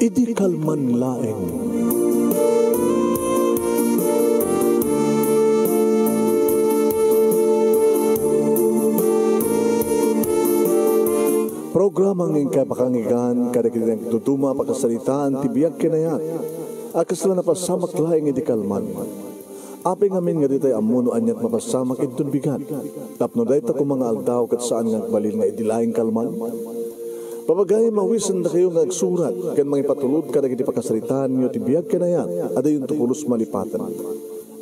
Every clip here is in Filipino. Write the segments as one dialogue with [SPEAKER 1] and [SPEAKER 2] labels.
[SPEAKER 1] Idi kalman laeng. Programa ng kapakangigan kada kitang tutuma pakasalitaan tibiyag kinayat. Akas lang napasamak laeng idi kalman. Aping amin nga ditay amuno anyat mapasamak itun bigat. Tapno dahi ta kung mga aldaw kat saan nga balil nga idilaing kalman. Papagay mawisan na kayo nga agsurat kan mga ipatulod ka na giti pakasalitaan nyo tibiyag kinayat ada yung tukulos malipatan.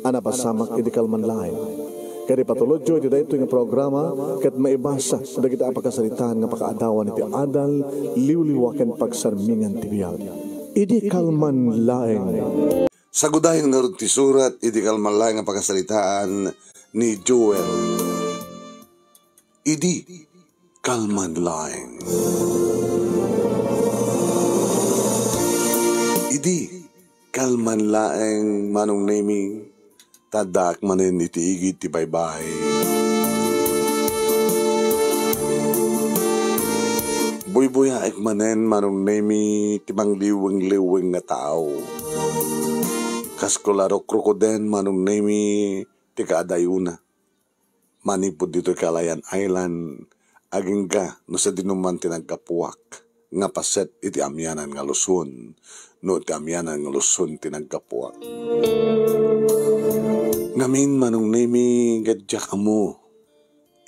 [SPEAKER 1] Ana pasamak idi kalman laing. Kaya patulod nyo iti dahito yung programa kat maibasa na kita pakasalitaan nga pakaadawan iti adal liwliwakan pagsarmingan tibiyag. Idi kalman laing.
[SPEAKER 2] Sagudahin nga rin ti surat, idi kalman laing ang pakasalitaan ni Joel. Idi kalman laing. Idi kalman laing manong naming tadak manin iti igit ti baybay. Buy-buya ek manen manong nami timang liwing-liwing nga tao. Kaskolaro krokoden manong nami ti kaadayuna. Manipod dito Kalayan Island aging ka no sa dinuman tinagkapuwak nga paset iti amyanan nga Luzon no iti amyanan nga Luzon tinagkapuwak. Ngamin manong nami gadyak mo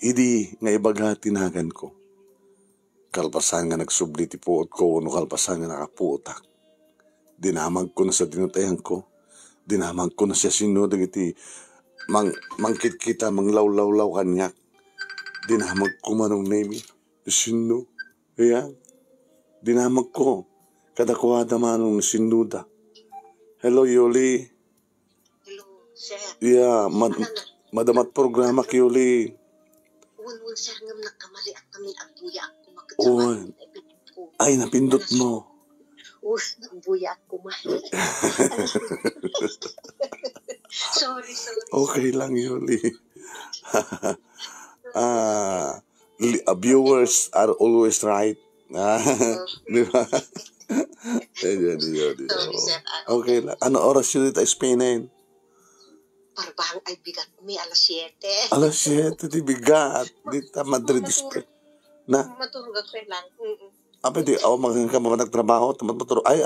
[SPEAKER 2] idi nga ibaga tinagan ko. Kalpasan nga nagsubli ti puot ko no kalpasan nga nakapuotak. Dinamag ko na sa dinutayan ko. Dinamag ko na siya sino dagiti mangkit kita manglawlaw kanyak. Dinamag ko manong nami sino. Ayan. Dinamag ko. Kadakwada manong sinuda. Hello, Yoli.
[SPEAKER 3] Hello, sir.
[SPEAKER 2] Yeah, madamat programa ki Yoli.
[SPEAKER 3] Unun, sir, ngam nagkamali at kami ang buya ako
[SPEAKER 2] Oy. Ay, napindot mo.
[SPEAKER 3] Buya ako mahal. Sorry.
[SPEAKER 2] Okay lang, Yoli. Viewers are always right. Di ba? Sorry,
[SPEAKER 3] sir.
[SPEAKER 2] Okay lang. Ano oras yun dito Spainin?
[SPEAKER 3] Parang ay bigat mi, alas 7.
[SPEAKER 2] Alas 7, di bigat. Dito Madrid Spain. Na?
[SPEAKER 3] Maturog ako lang.
[SPEAKER 2] Pwede, magandang ka ba nagtrabaho? Maturo. Ay,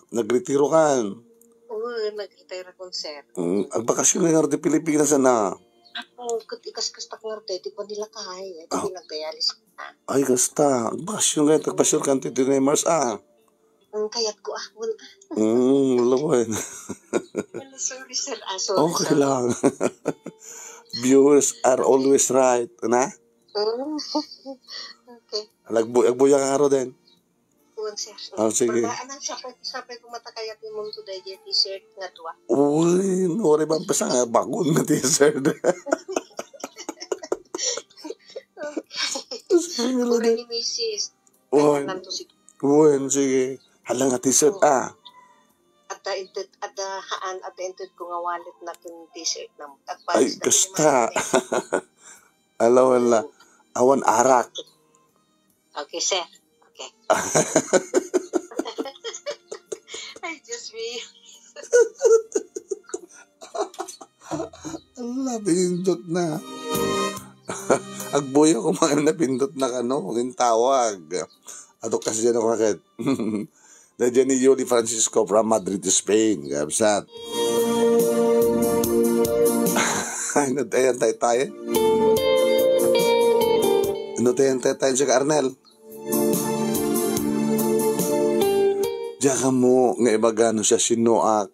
[SPEAKER 2] nagretiro ka.
[SPEAKER 3] Oo, nag-retire akong sir.
[SPEAKER 2] Ang bakasyon nga rin di Pilipinas na.
[SPEAKER 3] Ako, katikas-kas tak nga rin, di pa nila kaya. Di nagdayalis na.
[SPEAKER 2] Ay, kasta. Ang bakasyon nga, tagpasyon ka rin di Mars,
[SPEAKER 3] Ang kayat ko ahon.
[SPEAKER 2] Wala po eh.
[SPEAKER 3] Sorry, sir. Sorry.
[SPEAKER 2] Okay lang. Viewers are always right. Na?
[SPEAKER 3] Okay.
[SPEAKER 2] Agbuya ka nga rin din.
[SPEAKER 3] Uwan, sir.
[SPEAKER 2] Sige.
[SPEAKER 3] Pagkaan sapay kung matakayat ni mong today, t-shirt nga tuwa.
[SPEAKER 2] Uy, nore ba pa nga bagon na t-shirt. Sige lang
[SPEAKER 3] Ura ni Mrs.
[SPEAKER 2] Uy, sige. Halang nga t-shirt,
[SPEAKER 3] At entered ko nga wallet na kung t-shirt na mo.
[SPEAKER 2] Ay, kasta. Wala. Awan arak.
[SPEAKER 3] Okay, sir. Okay. I just real.
[SPEAKER 2] Napindot na. Agbuyo ko mga napindot na huwag tawag. Ato kasi dyan ako bakit. Nandiyan ni Yoli Francisco from Madrid, Spain. Gabsat. Ay, natayan tayo. Natayan tayo siya ka Arnel. Diyan mo nga ibaga no siya sinuak.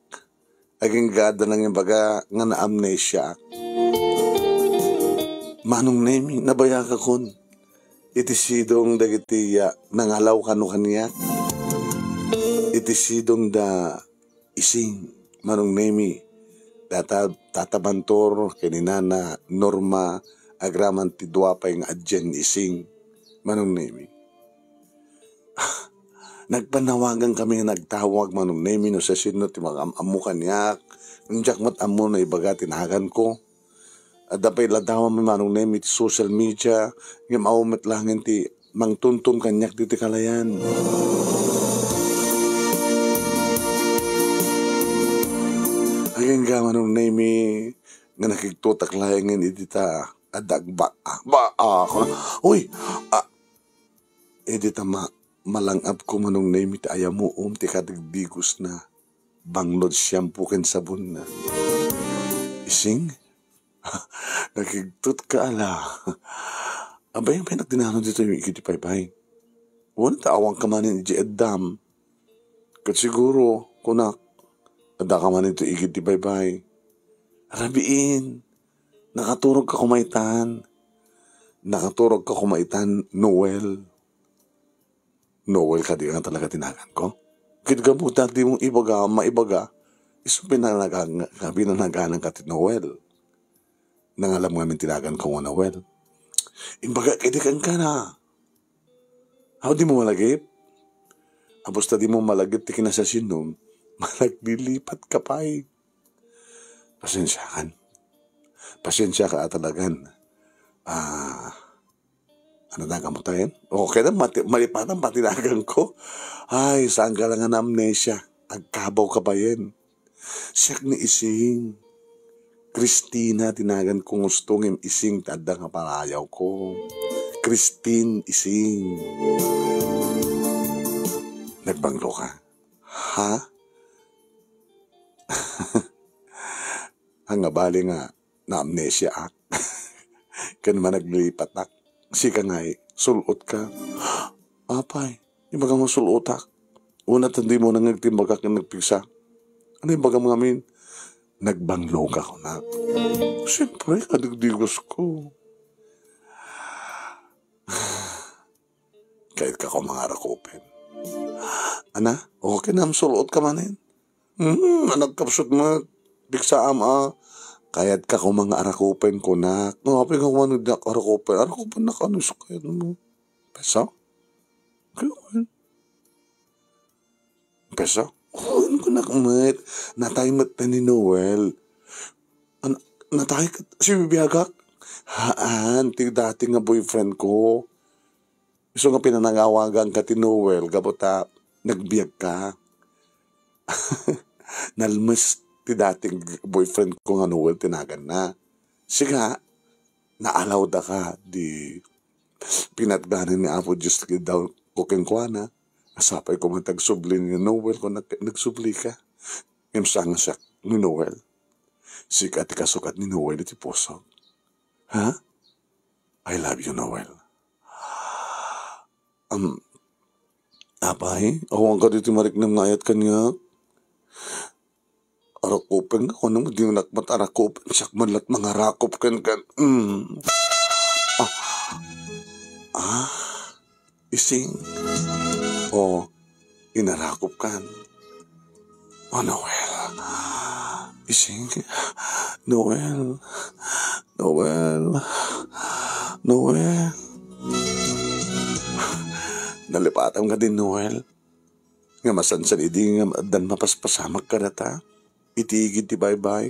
[SPEAKER 2] Aging gada ng ibaga nga na amnesia. Manong nemi, nabaya ka kun. Itisidong dagitiya nangalaw kanu kaniya. Itisidong da ising manong nemi. Tatabantor kaninana Norma agraman ti duwapay nga adyen ising manong nemi. Nagpanawagan kami nga nagtawag manong nemi no sa sino ti mga amukan niya. Nung jakmat amo na ibaga tinagan ko. At dapay ladawa mi manong nemi ti social media. Nga maumat lang ti mangtuntun kanyak diti Kalayan. Hanggang gaman nung name nga nakiktutak layangin idita adagba ako. Uy, idita malangap ko manong name iti ayamu ti kadigdigos na banglod shampoo ken sabon na. Ising? Nakiktot ka ala. Abay, may nagdinano dito yung ikitipay-pay. Wala taawang ka manin iti edam. Kat siguro, kunak, ada ka man ito ikitipay-pay. Rabiin, nakaturog ka kumaitan. Nakaturog ka kumaitan, Noel. Noel ka di nga talaga tinagan ko. Kaya mo dati mong ibaga, maibaga, iso pinanaganan ka ti Noel. Nangalam nga tinagan ko nga Noel. Imbaga, kaidikan ka na. How di mo malagip? Apos di mo malagip ti kinasasinom, malaglilipat ka pa'y. Pasensya kan. Pasensya ka talagan. Ano na kamutayin? Okay na, malipatan patinagan ko. Ay, saan ka lang ang amnesia? Agkabaw ka pa yan. Siyak ni Ising. Christina, tinagan ko gustong Ising, tada nga parayaw ko. Christine Ising. Nagbanglo ka? Ha? Ang abali nga, na amnesia ak. Kan man naglilipat ak. Sika nga'y, sulot ka. Apay, ibaga mo sulot ak. Una tandi mo nang nagtimbag ak yung nagpigsa. Ano ibaga mo ngamin? Nagbanglo ka ko na. Siyempre, kadigdigos ko. Kahit ka ko mga rakopen. Ana, okay na, sulot ka manin. Nagkapsot mo, bigsa Kahit ka ko mga arakopen ko na. Napin ka kumano di arakopen. Arakopen na ka, ano sa kaya mo? Pesa? Kaya Pesa? Ano ko na kamit? Natay mat na ni Noel. Natay ka, si Bibiyagak? Haan, dati nga boyfriend ko. Gusto nga pinanangawagan ka ti Noel, gabota, nagbiyag ka. Nalmas ti dating boyfriend ko nga Noel, tinagan na. Siga, naalaw da ka, di pinatganan ni Apo Diyos daw kuking kwa na. Asapay ko man tagsubli ni Noel kung nagsubli ka. Imsa nga siya ni Noel. Siga ti kasukat ni Noel iti puso. Ha? I love you, Noel. Apay, awang ka dito marik ng ngayat kanya. Arakopen ka, kung di mo nakmat arakopen, siyak man lat mga rakop kan. Ising. Inarakop kan. Noel. Ising. Noel. Nalipatan ka din, Noel. Nga masansan idi nga dan mapaspasamak ka data. Itigid ti bye-bye.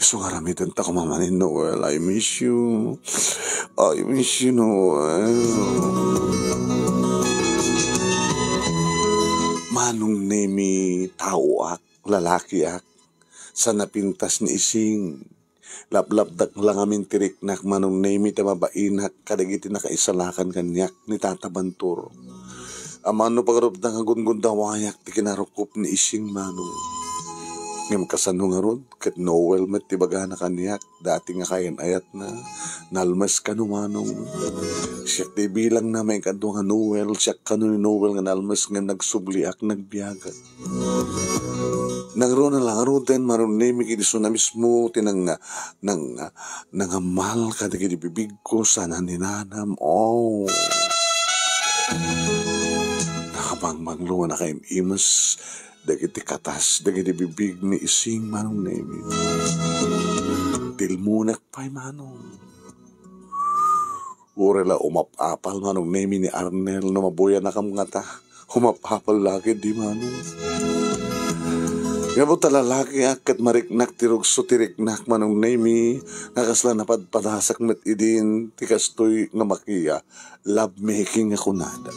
[SPEAKER 2] Iso nga ramitan ta kumamanin, Noel. I miss you. I miss you, Noel. Manong nemi tao ak, lalaki ak, sa napintas ni Ising. Laplapdak lang amin tiriknak manong nemi tamabainak kadagiti nakaisalakan kanyak ni Tata Bantur. Amano pagarup na ngagundgunda wayak ti kinarukop ni Ising manong. Ngam kasano nga rod, kat Noel met tibaga na kanyak, dati nga kayan ayat na, nalmas ka manong. Siyak di bilang na may kado nga Noel, siyak ka ni Noel nga nalmas nga nagsubliak, nagbiyagat. Nangro na lang roden, maron nemi kiniso na mismo, nangamal ka di bibig ko, sana ninanam, Nakabangmanglo na kayong imas, dagiti katas, dagiti bibig ni Ising manong nemi. Tilmunak pa'y manong. Urela umapapal manong nemi ni Arnel na mabuya na kam nga ta. Umapapal lagi di manong. Gabo talalaki akat mariknak tirugso tiriknak manong nemi. Nakasla napadpadasak met idin tikastoy nga makiya. Love making ako nada.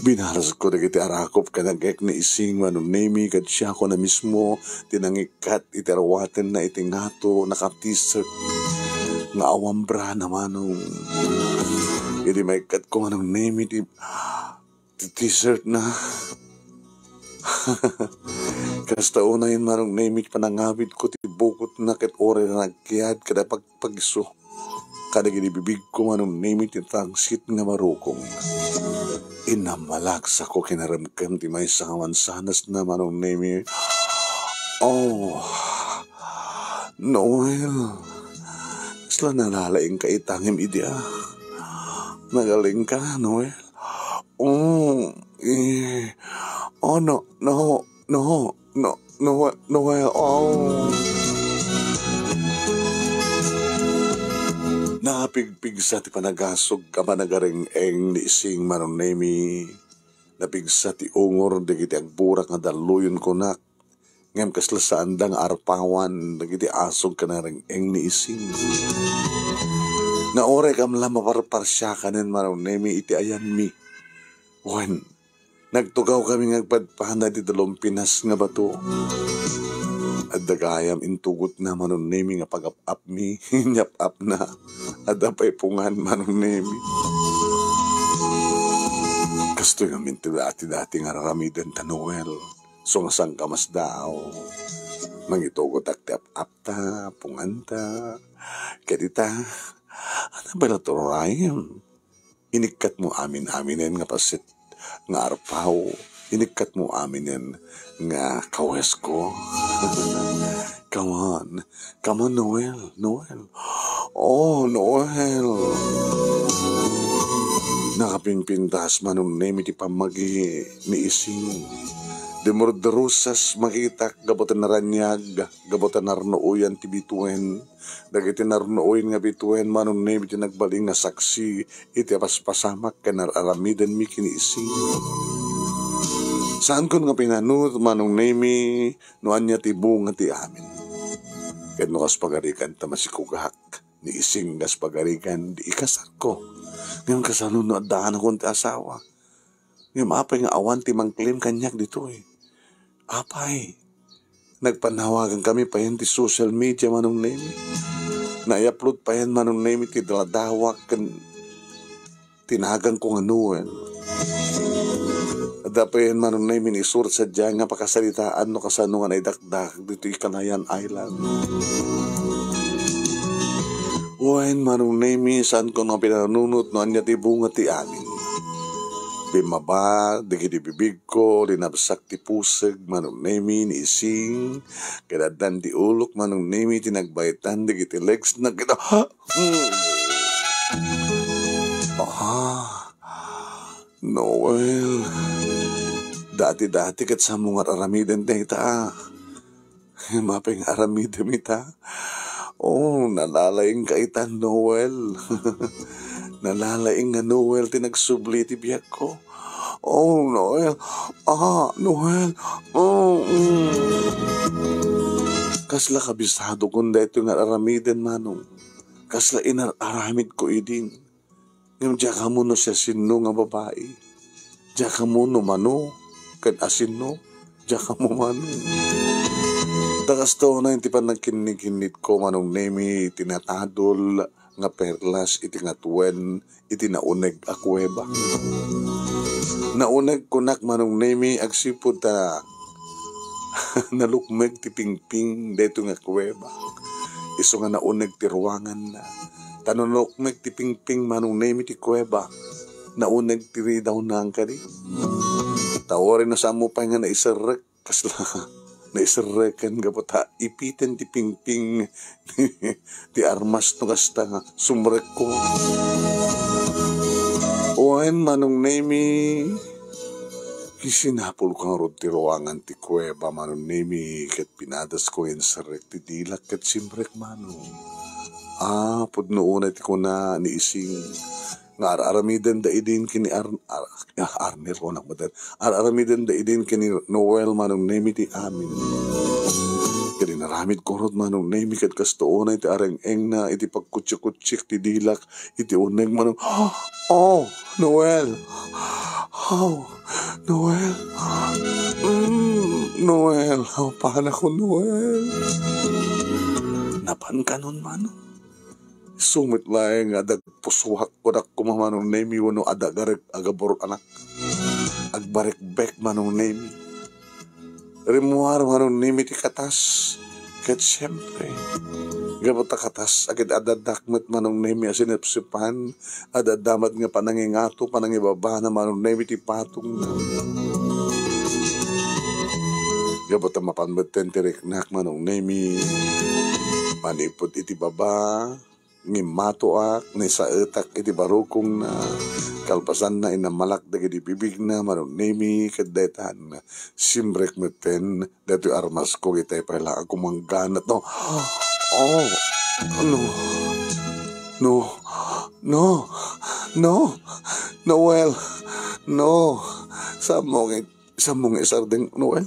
[SPEAKER 2] Binaras ko na kiti arakop ka nagek ni ising manong nemi kat siya ko na mismo tinangikat iterawatan na itingato naka-t-shirt nga awambra na manong hindi may kat ko manong nemi t-shirt na kasta una yun manong nemi panangawid ko tibukot na kat ore na nagkiyad kada pagpagiso kada ginibibig ko manong nemi titangsit nga marukong inamalaksa ko kinaramkam ti may sangawansanas na manong nemi. Oh, Noel. Isla nalalaing ka itangim idya. Nagaling ka, Noel. Oh, oh, Noel, oh. Napigpig sa ti panagasog ka managaring-eng ni ising manong nemi. Napig sa ti ungor dagiti agburak nga daluyon ko na. Ngam kasla sa andang arpawan dagiti asog ka na ring-eng ni ising. Naore kam la maparparsya kanin manong nemi iti ayan mi. Wen, nagtugaw kami ngagpadpana ti dalong pinas nga bato. At dagayam intugot na manong nemi nga pag-up-up mi, nyap-up na, at apay pungan manong nemi. Kasto yung minti dati-dati nga raramidan ta Noel, so nga sang kamas daw. Mangitugot at tiap-up ta, pungan ta, kadita, ano ba na turayam? Inikat mo amin-aminen nga pasit, nga arpaw, inikat mo aminen nga kawes ko. Come on, Noel. Oh, Noel. Nakapingpintas manong nemi ti pamagi ni ising. Demorderusas makita gabotan na ranyag, gabotan narnooyan ti bituen. Dagiti narnooyin nga bituen manong nemi ti nagbaling nga saksi iti paspasamak ka nararamidan mi kini ising. Saan ko nga pinanut manong nemi noan niya ti bunga ti amin. Ket no kas pagarikan ta masikugahak ni ising kas pagarikan di ikasar ko. Ngayon kasano no daan akong ti asawa. Ngayon apay nga awan ti mangklim kanyak dito eh. Apay. Nagpanawagan kami pa yan ti social media manong nemi. Na-upload pa yan manong nemi ti daladawak kan tinagang ko nga Noel. Dapat yan manong nemi ni surat sa dyan nga pakasalitaan no kasano nga naidakdak dito Kanayan Island. Uwain manong nemi saan ko nga pinanunot no anya ti bunga ti amin. Bimaba, digiti bibig ko, linabsak ti pusag manong nemi ni ising, kadadan ti ulok manong nemi tinagbaytan digiti legs na kita. Noel. Dati-dati kat sa mga aramiden na ita. Maping aramiden ita. Oh, nalalaing ka ita, Noel. Nalalaing nga Noel, tinagsubli ti biyak ko. Oh, Noel. Noel. Kasla kabisado kung dito nga aramiden manong. Kasla inararamid ko idin. Ngayon diya ka mo no siya sino nga babae. Diya ka mo no mano. Kan asin no. Diya ka mo mano. Takas to na hindi pa nagkinikinit ko manong nemi tinatadol nga perlas iti nga tuwen iti nauneg a kuweba. Nauneg kunak manong nemi agsipod ta nalukmeg ti pingping deto nga kuweba. Iso nga nauneg ti ruwangan na. Tanunokmek ti pingping manong nemi ti kuweba. Nauneg ti ridaw na ang kadi. Tawarin na sa mo pa nga naisarek. Kasla naisarrekan gapota ipiten ti pingping ti armas no kasta sumrek ko. Uwain manong nemi kisinapol ko nga rod ti ruwangan ti kuweba manong nemi kat pinadas ko yan sarek ti dilak kat simrek manong. Pudno una ti ko na ni ising nga aramidan da idin kini Arner ko nakbatan. Aramidan da idin kini Noel manong nemi ti amin. Kani naramid ko rod manong nemi kat kasto una iti areng-eng na iti pagkutsik-kutsik ti dilak iti uneg manong Noel. Oh, Noel. Noel, paano ko, Noel? Napan ka nun, mano? Sumit lang adag pusuhak ko na kumamanong nemi wano adagarek agabor anak. Agbarek bek manong nemi. Rimuar manong nemi ti katas. Kat siyempre, gabata katas agad adadakmet manong nemi asinipsipan. Adadamat nga panangingato, panangibaba na manong nemi ti patong na. Gabata mapanbeten ti riknak manong nemi. Manipod iti baba. Ngimatoak, ni sa etak iti barukong na kalpasan na inamalak dagiti bibig na manong nemi kadaytan simbrek meten dati armas ko itay pala ako mangganat no. Oh, no, no, no, no, Noel, no, sa mong isardeng Noel,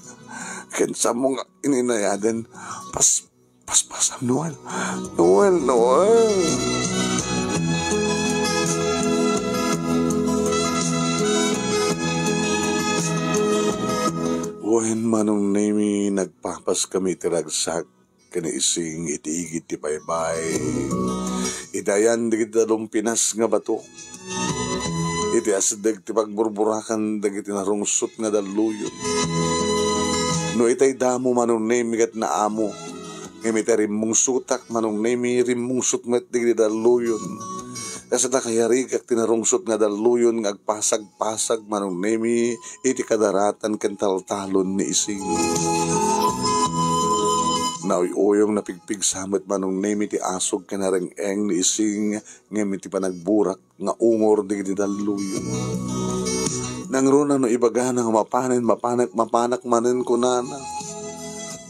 [SPEAKER 2] ken sa mong ininayaden paspasam Noel. Wen manong nemi nagpapas kami tiragsak kaniising itiigit ti baybay. Idayan digit dalong Pinas nga bato. Iti asdeg ti pagburburakan dagiti narungsot nga daluyon. No itay damo manong nemi kat na amo. Ngimita rimong sutak manong nemi rimong sutmet digiti daluyon. Kasi na kayarigak tinarungsot nga daluyon nga agpasag-pasag manong nemi iti kadaratan kentaltalon ni ising. Nauyuyong napigpig samet manong nemi ti asog kanareng-eng ni ising ngimiti panagburak nga ungor digiti daluyon. Nangruna no ibaga nga mapanak manen kunana.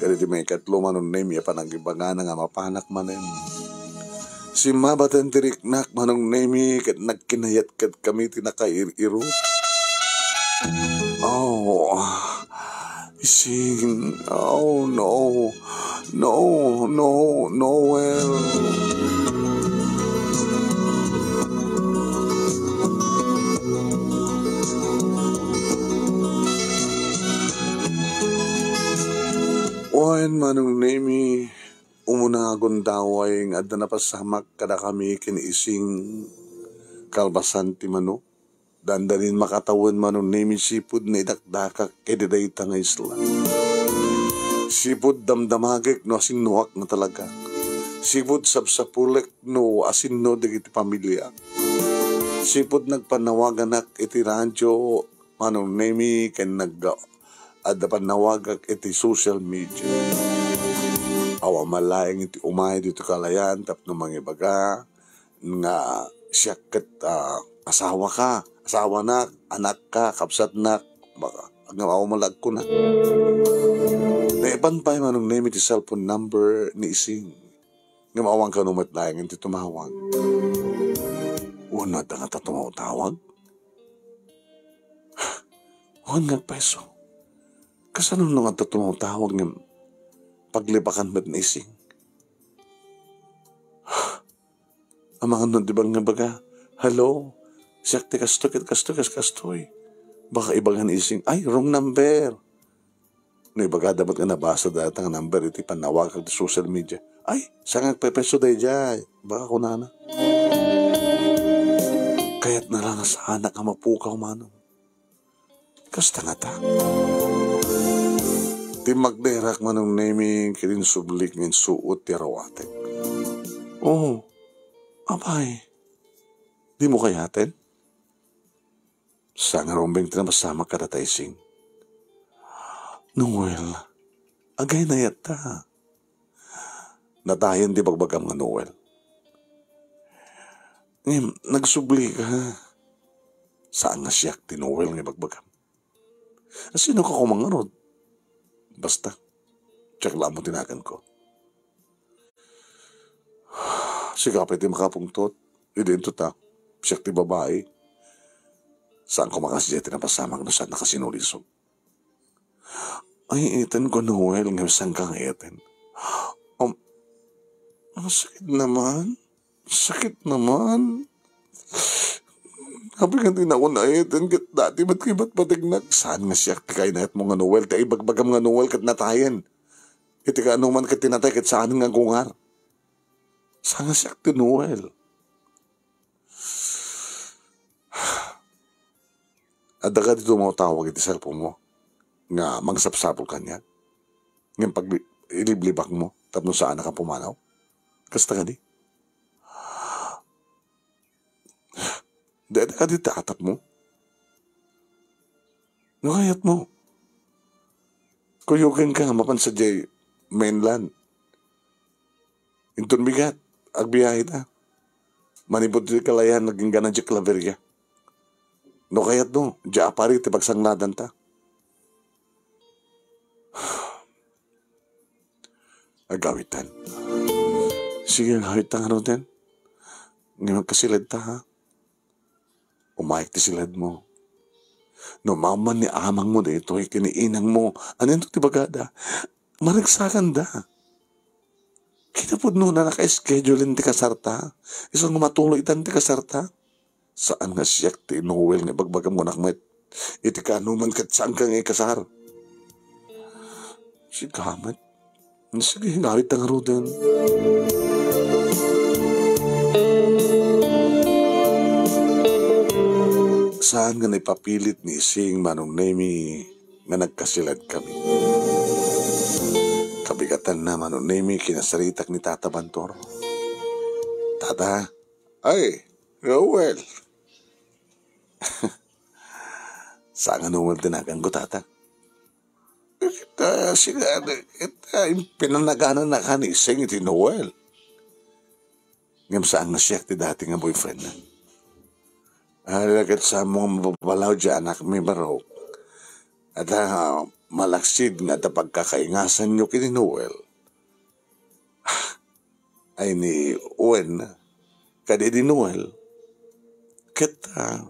[SPEAKER 2] Kaya di may katlo manon nemi panagibaga nga mapanak manen. Si mabatan tiriknak manong nemi kat nagkinayat kat kami tinakairiro. Oh, ising, oh no, Noel. Wan manong nemi umuna agundaway nga adda napasamak kada kami kiniising kalbasan ti mano. Dandanin makatawin manong nemi sipud na idakdakak edidayta nga isla. Sipud damdamagik no asin nuwak na talaga. Sipud sabsapulek no asin no digiti pamilya. Sipud nagpanawaganak iti radyo manong nemi ken adda panawagak iti social media. Awa malaeng iti umay dito kalayan tapno mangibaga nga siya ket asawa na, anak ka, kapsat na, baka nga malag ko na. Naiban pa manong name iti cellphone number ni ising. Nga maawang ka numat laeng iti tumawag. Una da nga tumawag? Huwag nga peso. Kasanong nga tumawag nga paglipakan ba't na ising? Ang mga nun di bang nga baga, hello, siyakti kastoy. Baka ibagan ising, ay, wrong number. No ibaga dapat nga nabasa data nga number, iti panawag kag social media. Ay, saan nga pepeso day jay? Baka kunana. Kaya't na lang sa anak nga mapukaw manong. Kasta nga ta. Ti magderak manong naming kilin sublik ngin suot ti rawatek. Oh, abay, di mo kayaten? Sa nga rombeng tinapasama ka dataysing. Noel, agay na yata. Natayan di bagbagam nga Noel. Ngayon, nagsubli ka. Saan nga siyak ti Noel nga bagbagam? Sino ka kumangarod? Basta, check lang mo tinakan ko. Sigapit di makapungtot. Idento ta. Siyak ti babae. Saan ko makasya tinapasamang na saan nakasinulisog. Ay, iten ko Noel. Ngayon saan kang iten? Sakit naman. Habi nga din ako na iten kat dati ba't kibat patignak. Saan nga siya ti kayo na mo nga Noel, ti ibagbagam nga Noel kat natayan. Iti ka anuman kat tinatay kat saan nga kungar. Saan nga siya ti Noel. Ada ka dito mga tawag iti cellphone mo nga magsapsapol ka niya. Ngayon pag iliblibak mo, tapos saan na ka pumanaw. Kasta ka di. Dada ka dito atap mo. Nakayat mo. Kuyukin ka, mapansa jay mainland. Intun bigat, agbiyahe ta. Manibot di kalayan, naging ganan di Claveria. No kayat no, di apari ti pagsangladan ta. Agawitan. Sige, agawitan ano din. Ngayon magkasilad ta ha. Umayik ti silad mo. No maman ni amang mo dito, kiniinang mo. Ano yun ti bagada? Maragsakan da. Kinapod no na naka-schedule ti kasarta. Isang matuloy itan ti kasarta. Saan nga siyak ti Noel nga bagbagam mo nakmet. Iti ka anuman kat saan kang ikasar. Sigamat. Sige, hingawit ang roden. Saan nga naipapilit ni Sing Manong Nemi nga nagkasilad kami. Kabigatan na Manong Nemi kinasaritak ni Tata Bantor. Tata, ay, Noel. Saan nga Noel tinagan ko, Tata? Kita pinanaganan na ka ni Sing iti Noel. Ngam saan nga siya ti dati nga boyfriend na. Halagat sa mga mapapalaw dyan anak may barok. At malaksid nga ta pagkakaingasan nyo kini Noel. Ay ni Owen kadi di Noel. Kita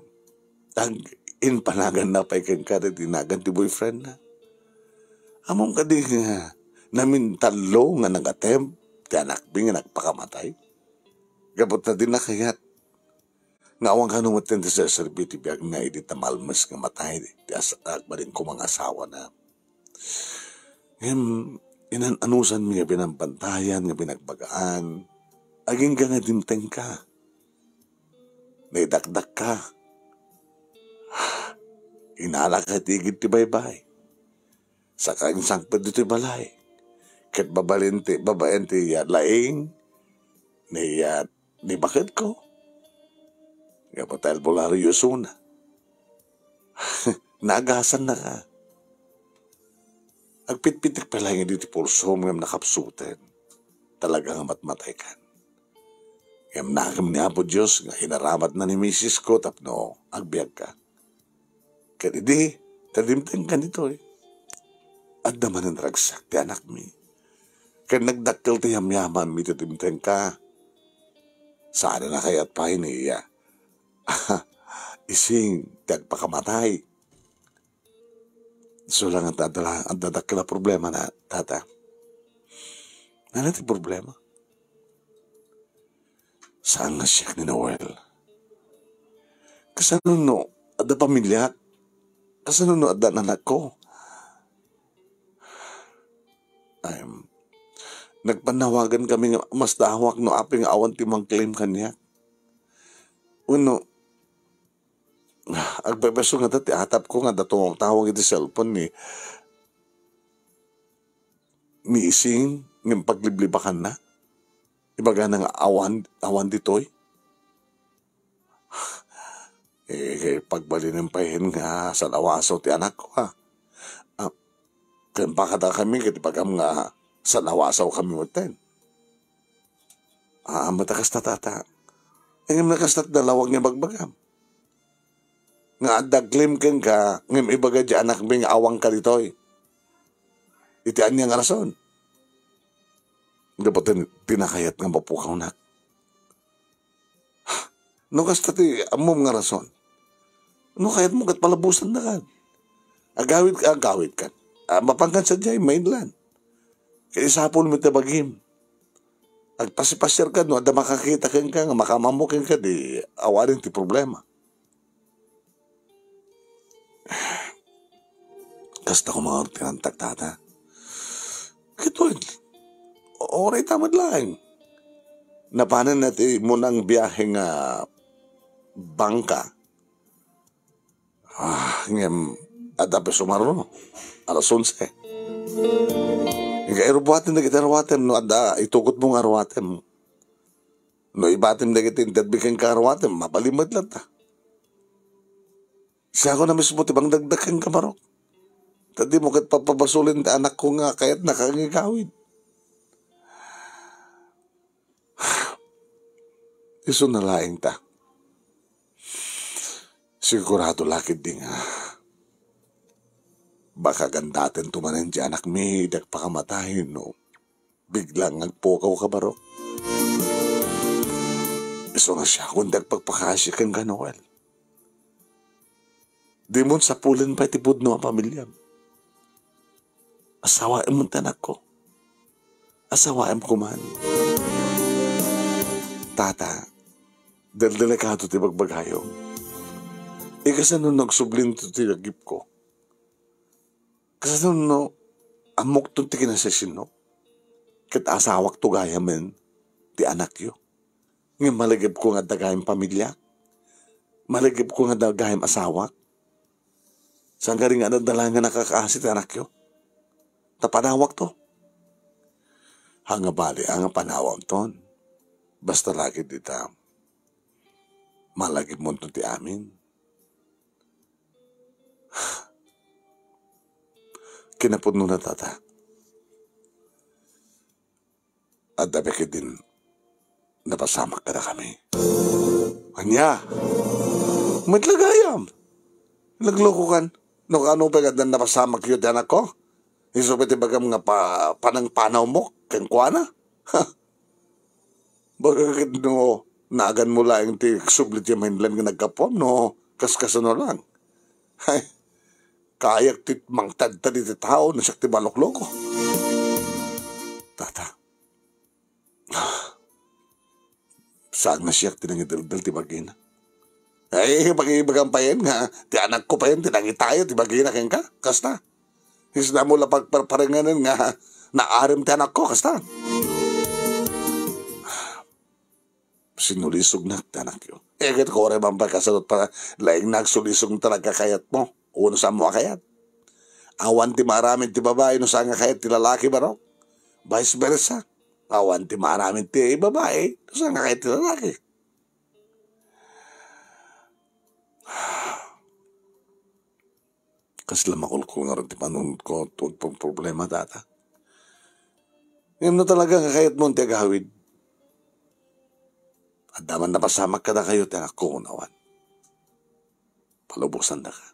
[SPEAKER 2] inpanagan na pa ikang kada tinagan ti boyfriend na. Among kadi nga namin talo nga nag-attempt ti anak nga nagpakamatay. Gabot na din na kayat. Nga awang kanumatin ti sa serbiti biyag na iti tamalmas nga matay ti asak ba rin ko mga asawa na. Inanusan mi nga binampantayan nga binagbagaan. Aging ka nga dimteng ka. Naidakdak ka. Inala ka tigid ti baybay. Saka insangpad dito'y balay. Kat babaen ti laing ni bakit ko. Nga patal Bolario Yusuna. Nagasan na ka. Agpitpitik pala nga dito pulsom ngam nakapsuten. Talagang matmatay ka. Ngam nakam niya po Diyos nga inaramat na ni Mrs. ko tapno agbiag ka. Kaya di, tadimteng ka nito eh. At naman ang ragsak ti anak mi. Kaya nagdakkel ti yamyaman mi tadimteng ka. Sana na kaya't pa iniya. Ising tagpakamatay. So lang ang dadakila problema na, Tata. Ano ti problema? Saan nga siya ni Noel? Kasano no, ada pamilya? Kasano no, ada nanak ko? Nagpanawagan kami nga mas dahawak no aping awan timang claim kanya. Uno, agbebeso nga dati, atap ko nga datong tawag iti cellphone ni Ising, ng pagliblibakan na. Ibaga nga awan ditoy. Pagbali ng pahin nga sa lawasaw ti anak ko ha. Kaya bakit kami, katipagam nga sa lawasaw kami mutin. Matakas na Tata. Ngayon nakastat dalawag niya bagbagam. Nga adaglim ken ka, ngayon ibaga di anak bing awang ka ditoy. Itian niya nga rason. Dapat tinakayat nga mapukaw na. No kastat amom nga rason. No kayat mo kat palabusan na kan. Agawit ka. Mapangkan sa jay, mainland. Kaya isapon mo tabagim. Agpasipasir ka, no, ada makakita ka nga, makamamukin ka, di awarin ti problema. Kasta ko mga tinantak tata. Kito, oray tamad lang. Napanan natin mo ng biyaheng bangka. Ngayon, adape sumaro, alas 11. Nga irubuhatin na kita arwatem, no ada, itukot mong arwatem. No ibatim na kita intadbikin ka arwatem, mapalimad lang ta. Siya ako na mismo tibang dagdagan ka marok. Tadi mo kat papabasulin ta anak ko nga kaya't nakangigawin. Iso na laing ta. Sigurado lakid din nga. Baka gandatin tumanin di anak mi, pakkamatahin no. Biglang nagpukaw ka baro. Iso nga siya kung pagpakasya kang ganawal. Di mo sa pulin pa itibod no ang pamilya. Asawain mo tanak ko. Asawain ko man. Tata, delikado ti bagbagayong. Kasi nung nagsublin ito ti nagip ko. Kasi nung amok ito ti kinasasin no. Kat asawak to gaya men ti anak yo. Ngayon malagip ko nga dagayang pamilya. Malagip ko nga dagayang asawak. Saan ka rin nga nadala nga nakakaasit anak yo. Tapanawak to. Hanga bali, hanga panawang ton. Basta lagi dita. Malagip mo ti amin. Kinapod na tata. At dapat ka din napasamak ka na kami. Kanya, maglagayam. Nagloko kan. No ano pa ka na napasamak yun anak ko? Isupit bagam nga panang-panaw mo, kang kuwana. Baga no, naagan mo lang ti sublit yung mainland nga nagkapom, no, kaskasano lang. Ay, kayak ti mangtad-tad iti tao na siya ti balokloko. Tata, saan na siya tinangidaldal ti bagina? Ay, bagang pa yan nga, ti anak ko pa yan, tinangi tayo, ti bagina keng ka, kasta. Isda mo lapag parparinganan nga naarim ti anak ko, kasta. Sinulisog na ti anak yo. Kat ko rin bang kasalot pa laing nagsulisog talaga kayat mo. Uno sa mo kayat. Awan ti maraming ti babae no sa nga kayat ti lalaki ba no? Vice versa. Awan ti maraming ti babae no sa nga kayat ti lalaki. Kasla makulko nga rin ti panunod ko tuwag pang problema tata. Ngayon na talaga kakayat mo ti agawid. At daman napasamak ka na kayo ti anak ko unawan. Palubusan na ka.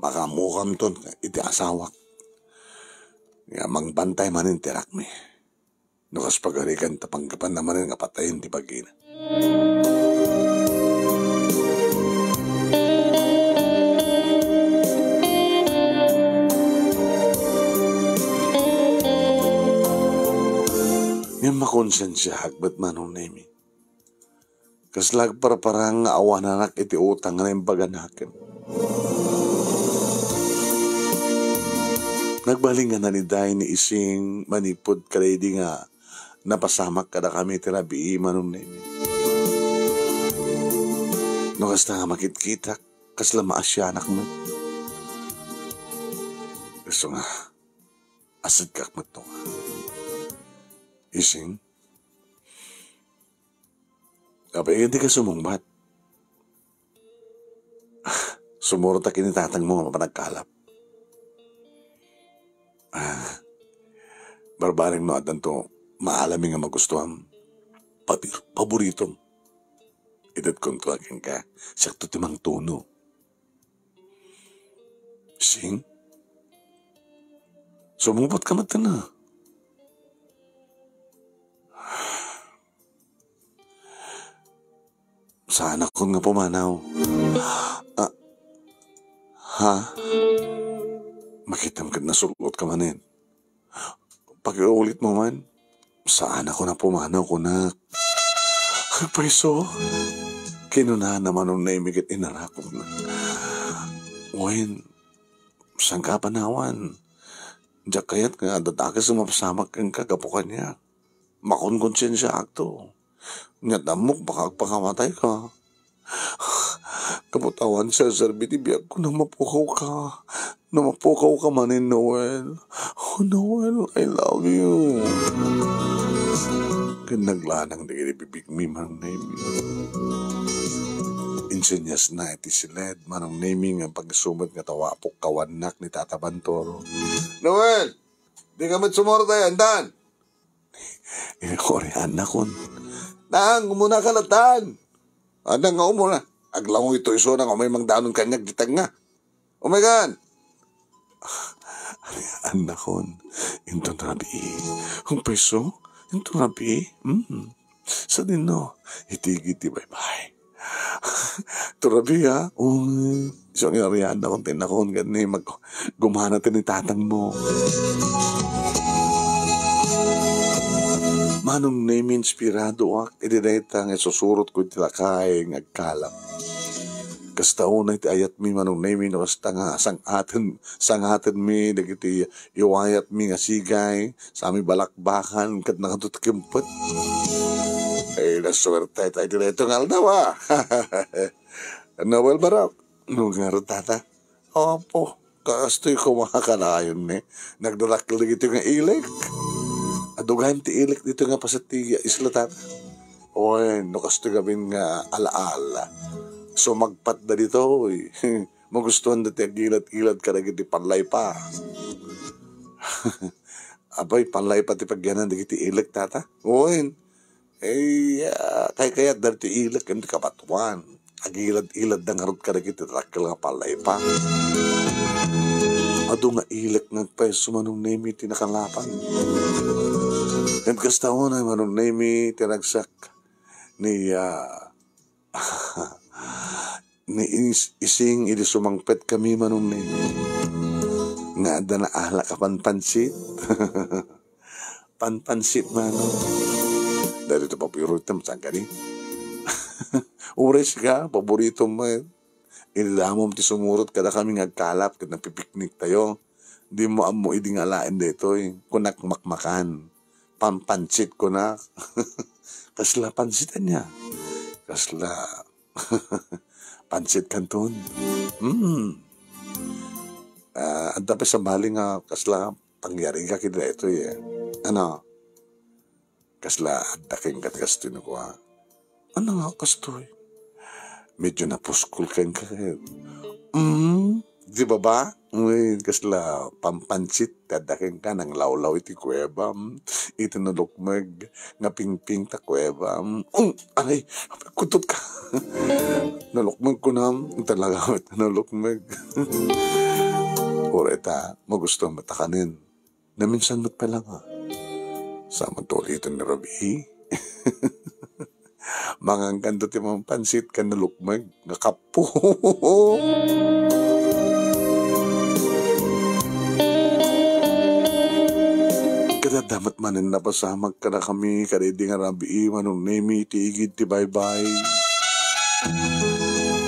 [SPEAKER 2] Makamukam ton iti asawak. Nga mangbantay manin ti rakmi. Nukas pagarikan tapanggapan naman nga patayin ti bagina. Ngayon makonsensya hagbat manong nemi. Kaslag para parang awan anak iti utang na yung baganakin. Nagbalingan na ni Day ni ising manipod kalay nga napasamak kada kami tirabi manong nemi. No kasta nga makit-kita kasla maasya anak mo. Gusto nga asad kak mato nga. Ising, kapag hindi ka sumungbat, sumurot na kinitatang mo nga mapanagkalap. Barbaring no atan to, maalaming nga magustuhan, paboritom. Idat kong tuwagin ka, sakto timang tono. Ising, sumungbat ka mata na. Sana ko nga pumanaw. Ha? Makitam ka na sulot ka manin. Pag-iulit mo man, saan ako na pumanaw ko na. Paiso, kinunahan naman nung naimigit inarakot na. Ngayon, Sang ka panawan. Diyak kayat nga dadakas na mapasamak kang kagapukan niya. Makon konsensya akto. Nga damok baka pakamatay ka. Kamutawan sa Sarbiti, biyag ko na mapukaw ka. Na mapukaw ka man ni Noel. Oh, Noel, I love you. Naglanang di bibig mi manong Nemi. Insenyas na iti siled manong Nemi nga pagsumot nga tawapok kawanak ni Tata Bantoro. Noel! Di ka matsumoro tayo, andan! Korean na kon. Nang, umuna ka latan! Andang nga umuna. Aglango ito iso na nga may mang danon kanyag ditang nga. Umegan! Anak kon. Ito na rabi. Ang peso? Ito rabi. Sa din no. Itigiti bye-bye. Ito rabi ha. Isang inarihan na kong tinakon. Gani gumana ni tatang mo. Manong Nemi inspirado ak. Idinayta nga susurot ko itilakay ngagkalap. Kasta unay ti ayat mi manong Nemi no kasta nga sangaten mi dagiti iwayat mi nga sigay sa mi balakbakan kat nakatutkimpet. Ay naswerte tayo direto nga aldawa. Noel Barap. Nung nga tata. Opo. Kastoy ko makakalayon ni. Nagdalakil dito nga ilik. Adugahan ti ilik dito nga pasati isla tata. Oy, no kastoy gabin nga alaala. So magpat na dito, magustuhan na tayo gilad-gilad ka na giti panlay pa. Abay, panlay pa ti pagyanan na giti ilik, tata. Uwin, kaya dati ilik, hindi ka batuan. Agilad-ilad na ngarot ka na giti rakil nga panlay pa. Ado nga ilik nagpeso manong Nemi tinakalapan. And kastaon ay manong Nemi tinagsak ni ising ili sumangpet kami manong Nemi. Nga ada na ala ka panpansit. Panpansit manong. Dari ito paborito mo saan ka ni? Ures ka, paborito mo. Inilamom ti sumurot kada kami ngagkalap kad nagpipiknik tayo. Di mo amo iding alain dito kunak makmakan. Panpansit ko na. Kasla pansitan niya. Kasla pansit kanton. Ang tapos sa bali nga kasla pangyari ka kida ito Ano? Kasla daking katkasto na ko ha. Ano nga kastoy? Medyo napuskul kang kakit. Di ba ba? Kasla pampansit tadaking ka ng lawlaw iti kuweba. Ito nalukmag nga pingping ta kuweba. Ay, kutot ka. Nalukmag ko na. Talaga nalukmag. Oreta, magusto matakanin. Na minsan mo't pa lang ha. Sama tulito ni Rabi. Mga kanto ti mga pansit ka na lukmag. Nga kapo. Kada damat manin napasamag ka na kami. Kada di nga Rabi. Manong Nemi, tiigid ti bye-bye.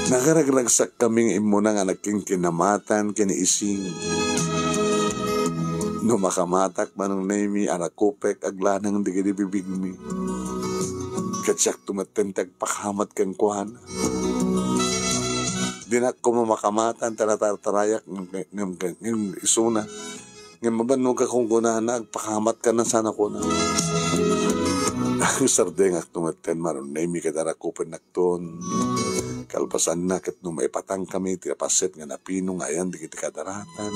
[SPEAKER 2] Nakaraglag-sak kaming imo na nga nagking kinamatan, kiniising. No makamatak manong Nemi, anak kopek, aglanang di bibig mi. Katsak tumatentag pakamat kang kuhan. Dinak ko makamatan, taratar-tarayak ng isuna. Ngayon mabanog ka kung kunana, pakamat ka na sana ko na. Sardengak tumaten manong Nemi, kadarak kopek nakton. Kalpasan na kat nung maipatang kami, tirapaset nga napino nga yan, di kita kadaratan.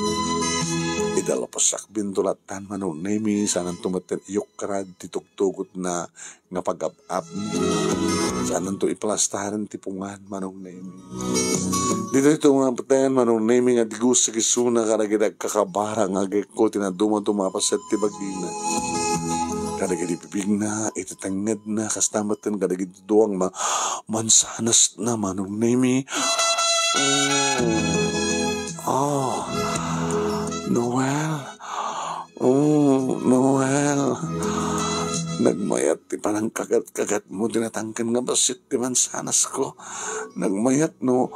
[SPEAKER 2] Idalapasak bintulatan manong Nemi, sanang tumaten iyok karad, titugtugot na nga pag-up-up. Sanang to iplastaran tipungan manong Nemi. Dito ito nga patayan manong Nemi nga digus sa kisuna karagidag kakabara nga ko tinaduma-dumapaset tibagina. Kadagadi pipig na, itatangad na, kastamatan kadagadi duwang mansanas na manong Nemi. Noel. Noel. Nagmayat ti panang kagat-kagat mo, tinatangkan nga basit ti mansanas ko. Nagmayat no,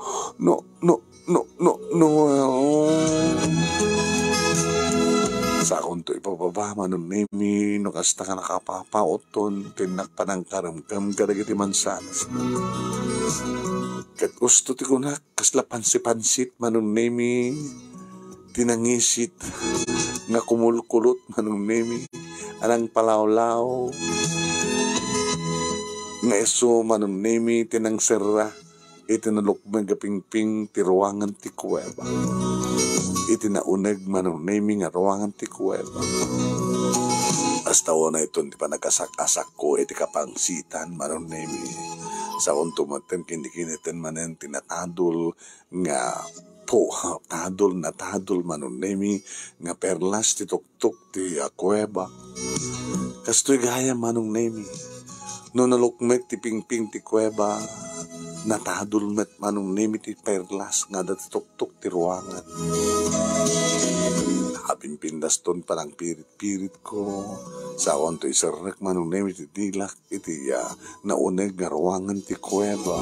[SPEAKER 2] Sa akong to ipababa manong nemi no kasta ka nakapapaoton tinak pa ng karamkam kadagiti mansanas. Kat gusto ti ko na kasla pansi-pansit manong nemi tinangisit nga kumulkulot manong nemi anang palawlaw nga iso manong nemi tinang serra itinalukmang gapingping ti ruangan ti kuweba. Itinaunag manong nemi nga ruangan ti kuweba. Hasta na ito di pa nagkasak-asak ko iti kapangsitan manong nemi. Sa kung tumaten kinikiniten manen tinatadol nga po tadol manong nemi nga perlas ti tuktuk ti kuweba. Kastoy gaya manong nemi. No nalukmek ti pingping ti kuweba natadol met manong nemi ti perlas nga dati tuktuk ti ruangan. Nakapimpindas ton parang pirit-pirit ko. Sa awan to isarnak manong nemi ti dilak iti nauneg nga ruangan ti kuweba.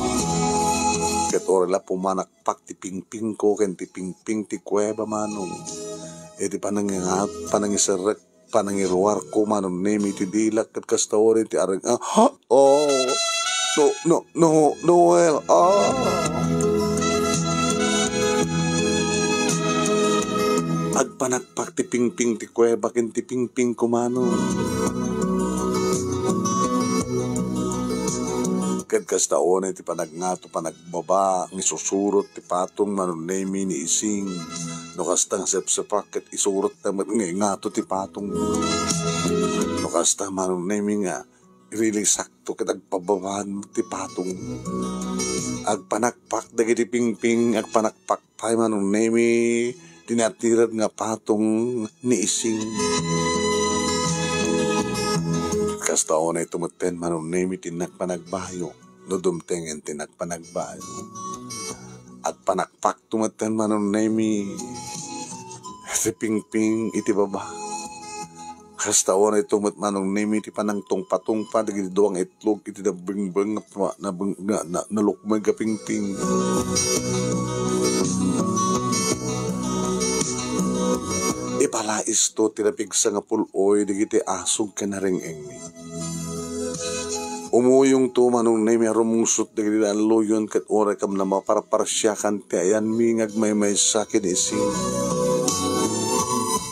[SPEAKER 2] Ket orala pumanakpak ti pingping ko ken ti pingping ti kuweba manong. Iti panangisarnak panangiruar ko manong nemi ti dilak ket kastaorin ti arang Noel. Agpanakpak ti pingping ti kuweba ken ti pingping kumano. Ket kastaon ti panagnato panagbaba ng isusurot ti patong manong nemi ni ising. No kastang sepsepak ket isurot tamat ngato ti patong. No kasta manong nemi nga really sakto ket agpababaan ti patong. Agpanakpak dagiti pingping agpanakpak pay manong nemi tinatira't nga patong ni ising. Kastaon ay tumuten manong nemi tinagpanagbayo no dumtengen tinagpanagbayo. At panakpak tumuten manong nemi ti pingping iti baba. Kastaon ay tumut manong nemi ti panangtong patungpa dagiti duang itlog iti nabingbeng na nalukmay kapingping. Ipalais to tinapigsa nga puloy dagiti asog kanaringeng mi. Umuyong to manong nemi rumusot dagiti danluyon ket oray kam na maparaparsyakan ti ayan mi ngagmaymay sakin ising.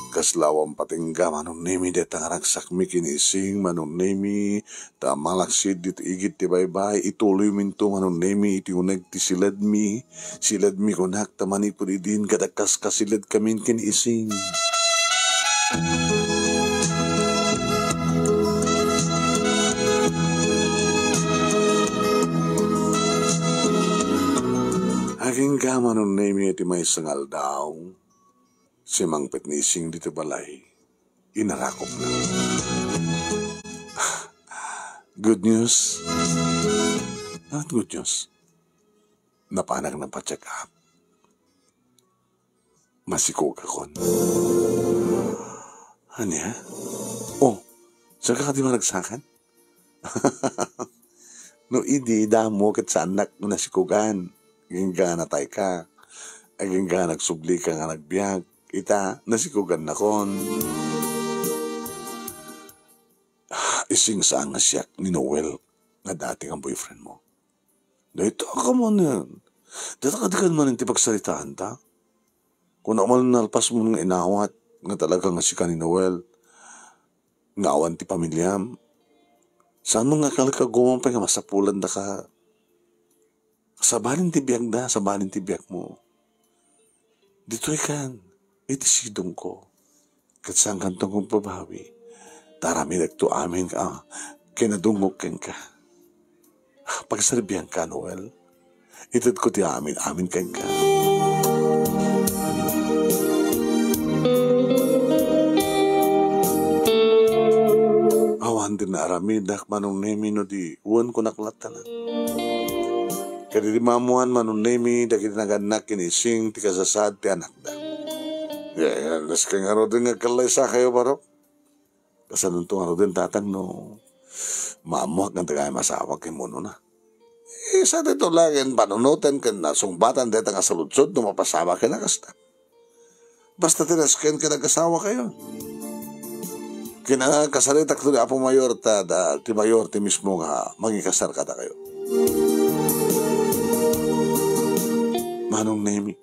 [SPEAKER 2] Kaslawang patingga manong nemi detang ragsak mi kinising manong nemi ta malaksid dito igit ti baybay ituloy minto manong nemi iti uneg ti silad mi kunak ta manipod idin kadakas kasilad kamin kinising. Aging ka manong nemi iti may sangal daw. Si Mang Petnising dito balay, inarakop na. Good news? Not good news. Napanag na pa-check up. Masikog akon. Ano ya? Oh, saan ka di malagsakan? No, idi, damo kat sa anak mo nasikugan. Aging ka natay ka. Aging ka nagsubli ka nga nagbiag. Ita, nasikugan na kon. Ising sa nga siyak ni Noel na dating ang boyfriend mo. Dahito ka mo na yan. Dito ka man yung tipagsalitaan ta. Kung ako man nalpas mo ng inawat nga talaga nga si ka ni Noel. Nga awan ti pamilyam. Saan mo nga kalagagumang pa nga masapulan da ka. Sabalin ti biyag da, sabalin ti biyag mo. Dito ikan. Itisidong ko. Katsang kantong kong pabawi. Tarami nagto amin ka. Kinadungok ka. Pagsalbihan ka, Noel. Itad ko ti amin ka. Awan din na aramidak manong nemi no di. Uwan ko naklata na. Kadi di mamuhan manong nemi dagiti naganak kinising ti kasasad ti anak da. Las kang ano din nga kalay sa kayo baro. Kasanong itong ano din tatang no. Mamuhak ng tagay masawag kay mono na. isa dito lang panunutan ka na sungbatan dito nga sa lutsod no mapasama ka na kasta. Basta tinasken ka nag-asawa kayo. Kinakasaritak to ni Apo Mayor ti Mayor ti mismo nga magikasar ka na kayo. Manong Nemi,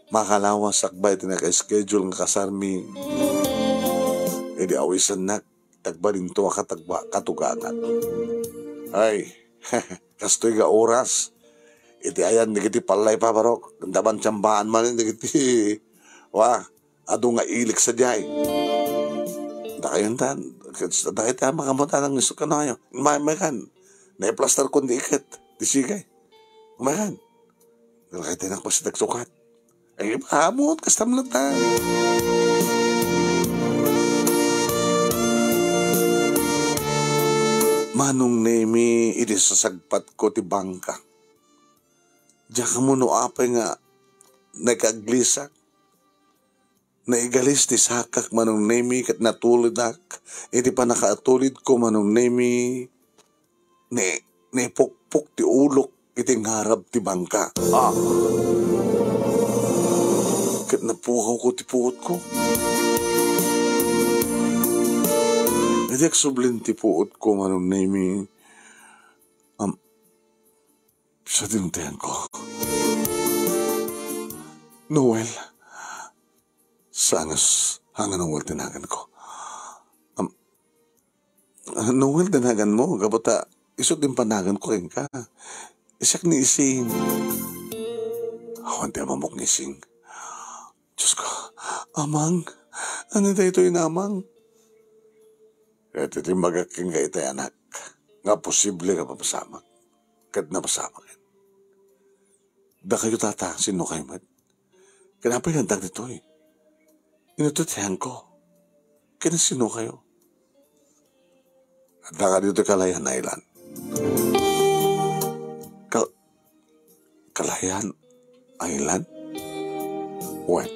[SPEAKER 2] makalawas sakbay tinaka-schedule nga kasarmi. Di awisan na tagbalinto ka katugangan. Ay, kastoy ga oras. Iti ayan, digiti palay pa barok. Daban tiyambaan man, digiti, ado nga ilik sa jay. Dakayon tan, dahil tayo makamutan ng iso ka na kayo. Makan, naiplaster ko di ikit, di sigay. Makan, nalakay tayo ng pasidag sukat. Ay, mahamot, kastam lang tayo. Manong Nemi, iti sasagpat ko ti bangka. Diya ka mo no apay nga nag-aglisak. Naigalis ti sakak Manong Nemi kat natulid ak. Iti pa nakaatulid ko Manong Nemi. Naipukpuk ti ulok iti ngarab ti bangka. Kat napukaw ko ti puot ko. Iti aksublin ti puot ko Manong Nemi. Sa tinutayan ko. Noel. Sanos hanga Noel tinagan ko. Noel tinagan mo. Kabuta isot din panagan ko rin ka. Isak ni Ising. Awan di amamok ni Ising. Diyos ko. Amang. Ano tayo ito inamang? At iti magaking ka ito anak. Nga posible ka papasamak. Kad napasamak. Da kayo tata, sino kayo mat? Kanapay landag nito eh. Inututihan ko. Kaya sino kayo? At ka dito Kalayan Island. Kalayan Island? What?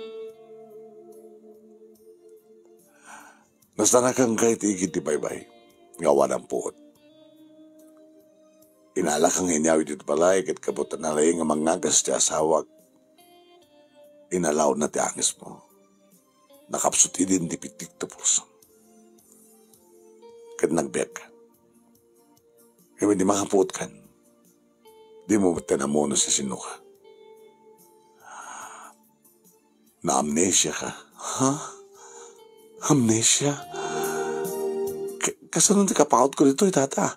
[SPEAKER 2] Nasta na kang kahit igit di baybay. Ngawa ng puot. Inala kang hinyawi dito palay kat kabutan na laying ang mangagas ti asawag. Inalaw na ti angis mo. Nakapsut idin di pitik to puso. Kat nagbek ka. Kaya di makapuot kan. Di mo ba't tanamono sa sinuka. Na-amnesia ka. Ha? Amnesia? Kasanong di kapaot ko dito tata?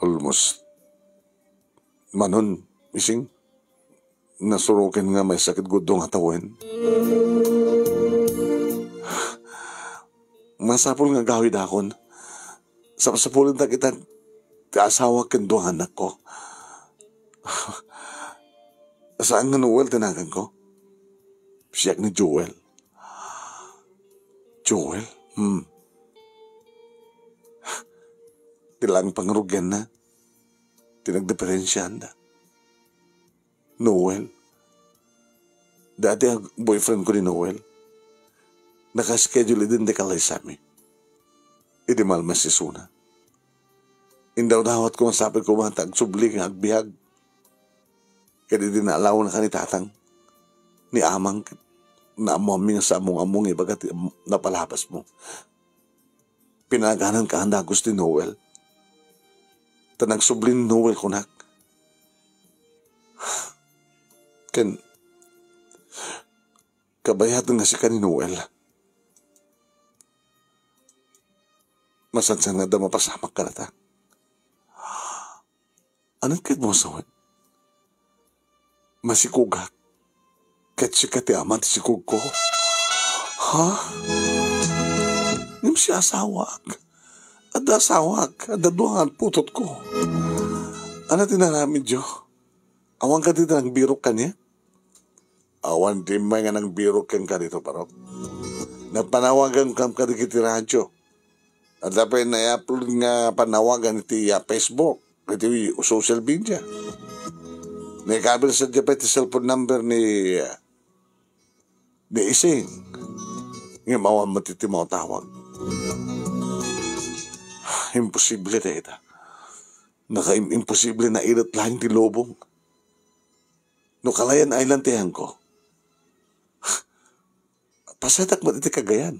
[SPEAKER 2] Almost. Manon, Ising. Nasurukin nga may sakit gudong atawin. Masapul nga gawid akon. Sapulin na kita asawa kendo anak ko. Saan nga Noel tinagan ko? Siyak ni Joel. Joel? Tilang pangrugyan na. Tinagdiferensyahan na. Noel. Dati ang boyfriend ko ni Noel. Nakaschedule din di kalay sa amin. Idi malmas si Suna. Indaw-dawat ko masapit ko mga tagsubli ng agbihag. Kaya di naalaw na ka ni tatang. Ni amang na among sa among ibagat napalabas mo. Pinaganan ka handa gusto ni Noel. Nagsubli ni Noel kunak. Ken kabayatan nga si ka ni Noel. Masansan na da mapasamak ka na ta. Anong kit mo sawad? Masikugak. Kat si kati aman sikug ko. Ha? Nim siya asawak. Ada asawak. Ada duangan putot ko. Ano tinaramin Diyo? Awan ka dito ng birok ka niya? Awan di may nga ng birok kang ka dito parok. Napanawagan kang ka dito radyo. At dapat na-upload nga panawagan iti Facebook. Iti social media. Naikabel sa dapat iti cellphone number ni Ising. Nga mawamat iti mga tawag. Imposible na ito. Naka-imposible na ilat lang ti lobong. No Kalayan Island tiyan ko. Pasatak mo iti Cagayan.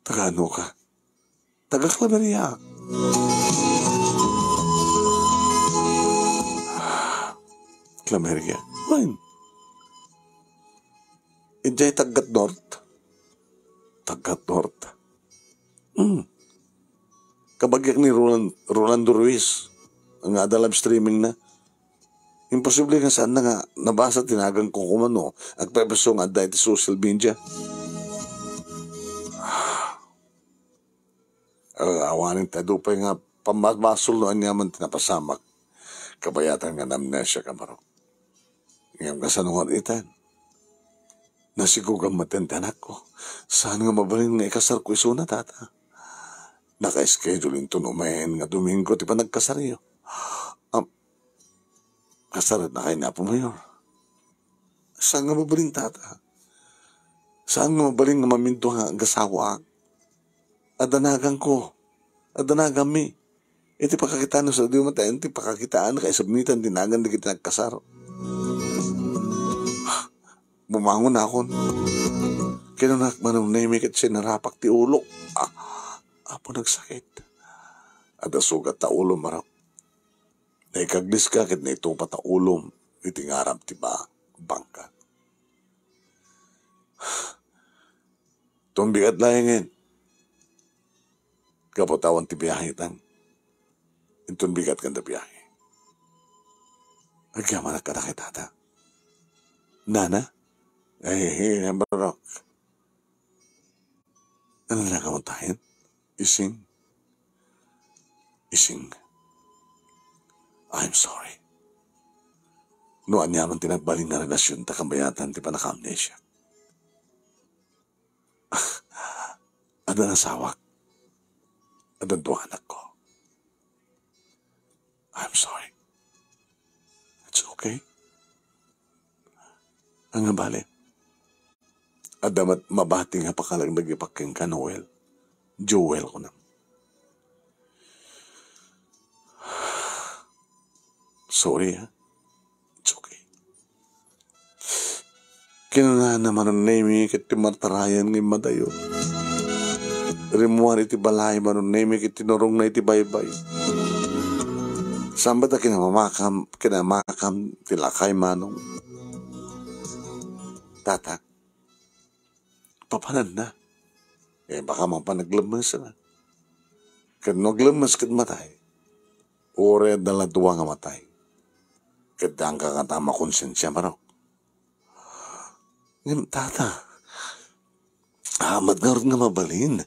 [SPEAKER 2] Taga ano ka? Taga Claveria. Claveria. Fine. Ijay Tagat North. Tagat North. Kabagyak ni Rolando Ruiz. Ang adalam streaming na. Imposible nga saan na nga nabasa tinagang kong kumano at pepesong at dahil social media. Awanin tayo pa nga pamasuluan niya man tinapasamak. Kabayatan nga namnesya kamarok. Ngayon ka sa nungan itan. Nasigugang matentanak ko. Saan nga mabalin nga ikasar ko isuna tata. Naka-schedule yung tunumayin nga Domingo ti pa nagkasariyo. Kasarat na kayo na po, Mayor. Saan nga mabaling tata? Saan nga mabaling nga maminto nga ang gasawa? Adanagan ko. Adanagan mi. Iti pakakitaan sa diyo matayan, iti pakakitaan kaya sabnitan dinagan di kita nagkasar. Bumangon na ako. Kinunak manong naimik at sinarapak ti ulo. Apo nagsakit. At sugat ta ulo marap. Naikaglis ka kit na ito pata ulom, itingarap ti ba bangka. Tumbigat lahingin. Kapotawan ti biyahe tan. Itong bigat kanda biyahe. Agyaman na ka na kay tata. Nana? Ay, barok. Ano na kamuntahin? Ising. I'm sorry. Noan niya man tinagbaling na relasyon ta kambayatan ti panaka-amnesia. Ada na sawak. Ada na anak ko. I'm sorry. It's okay. Ang nabali. Ada mabati nga pakalang nagipaking ka Noel. Joel ko na. Sorry, ha? It's okay. Kinuna naman ang name kit ti martarayan ng madayo. Rimuan iti balay man ang name kit tinurong na iti baybay. Saan ba ta kinamakam tilakay manong? Tata, papanan na. Baka mang panaglamas na. Kad naglamas kad matay, ore dala duwa nga matay. Kadang kakatama konsensya marok. Ngayon, tata, amat nga rin nga mabalin.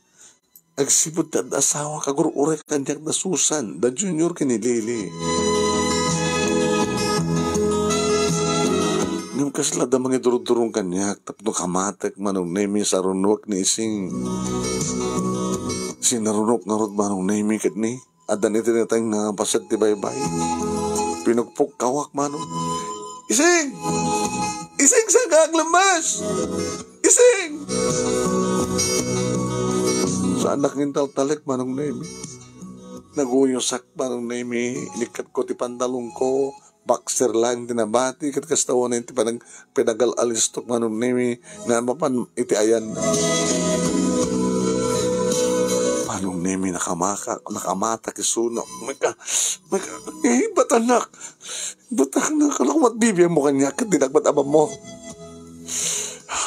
[SPEAKER 2] Agsipot na asawa kagururek kanyak na Susan, da junior kinilili. Ngayon kasla da mga durong kanyak, tapno kamatek manong nemi sa runok ni ising. Sinarunok nga rot manong nemi kat ni, adan iti natang nga paset ti baybay. Pinugpok kawak manong. Ising! Ising sa kaglamas! Ising! Sa anak ng talik manong nemi. Naguyosak manong nemi. Inikat ko ti pandalong ko. Boxer lang tinabati. Kat kastawan na iti pinagal-alistok manong nemi. Na mapan iti ayan. Manong nemi nakamata kisuno. Ba't anak? Ba't anak? Anak mat bibiyang mo kanya. Kat dinagbat abam mo.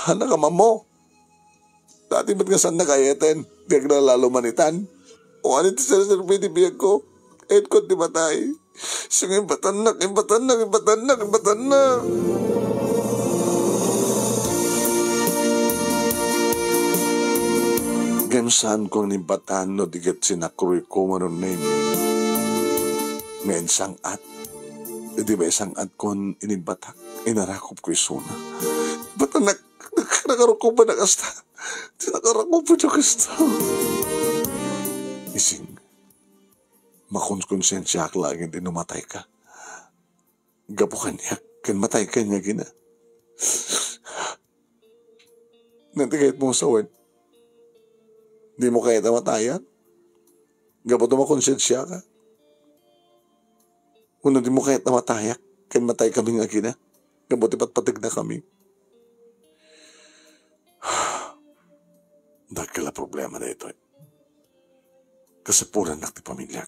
[SPEAKER 2] Anak amam mo. Dati ba't nga saan nakayeten? Biyag na lalo manitan. O ano ito sa sarpiti biyag ko? Eid ko di batay. Sige, batanak. Gamsaan ko ni batan no digat sinakroy ko manon name. Ngayon sangat. Di ba isang at kon inibatak? Inarakop ko isuna. Batanak. Nakarakop ba nakasta? Nakarakop ba nakasta? Ising. Makonskonsensya ka lagi din numatay ka. Gapukan niya. Kan matay ka niya gina. Nantigayat mo sa word. Di mo kaya tamatayan? Gapo ito makonsensya ka? Una di mo kahit namatayak, kaya matay kami nga gina. Kabuti pat patag na kami. Dagkala problema na ito eh. Kasapulan na ti pamilya.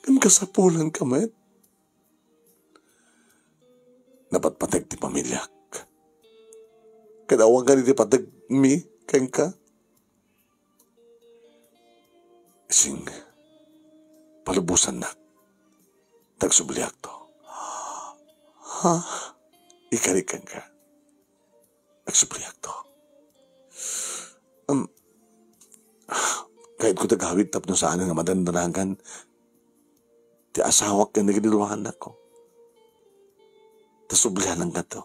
[SPEAKER 2] Kan kasapulan ka, met. Napatpatag ti pamilya. Kadawang ka di patag mi, kaya ka. Sing, palubusan na. Tagsubliak to. Ha? Ikarikan ka. Nagsubliak to. Kahit ko tagawid tapno saan nga madandanagan, ti asawak ka nagdiluhan ako. Tasublihan lang ka to.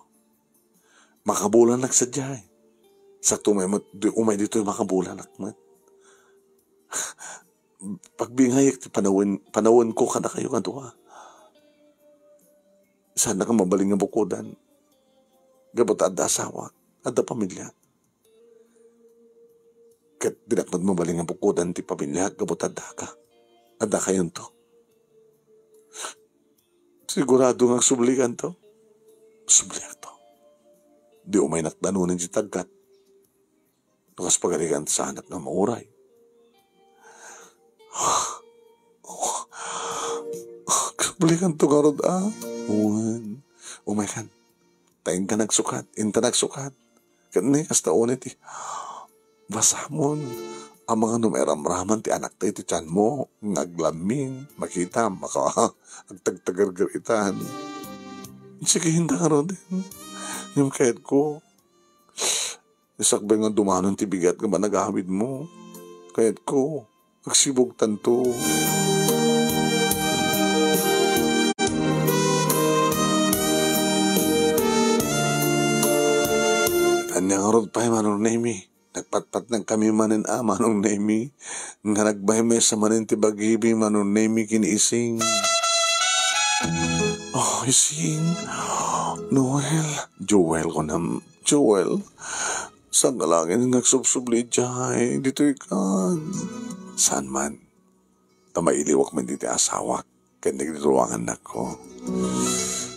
[SPEAKER 2] Makabulan nagsadya eh. Sakto umay dito yung makabulan ako. Pagbingay, panawin ko ka na kayo kantuwa. Sana ka mabaling nga bukudan. Gabot ada asawa, ada pamilya. Kat dinakmad mabaling nga bukudan ti pamilya, gabot ada ka. Ada kayon to. Sigurado nga sublikan to. Sublikan to. Di umay nakdanunin si tagkat. Nakas pagalikan sa anak na mauray. Sublikan to karod Uwan. Umaykan. Taing ka nagsukat. Inta nagsukat. Kani, hasta unit basamon. Ang mga numeram-raman ti anak tayo ti tiyan mo. Ngaglamin. Makita. Agtagtagargaritan. Sige, hinda ka rin din. Yung kahit ko. Isakbay nga dumanon ti bigat ka ba nagahawid mo. Kahit ko. Agsibog tanto. Anyang arod pa manong Nemi. Nagpatpat ng kami manin manong Nemi. Nga nagbahime sa manin ti bagibi manong Nemi kiniising. Oh, ising. Noel. Joel ko na. Joel. Saan ka langin nagsubsubli dyan? Dito ikan. Saan man? Tamailiwak man dito asawak. Kaya nagdiruangan ako.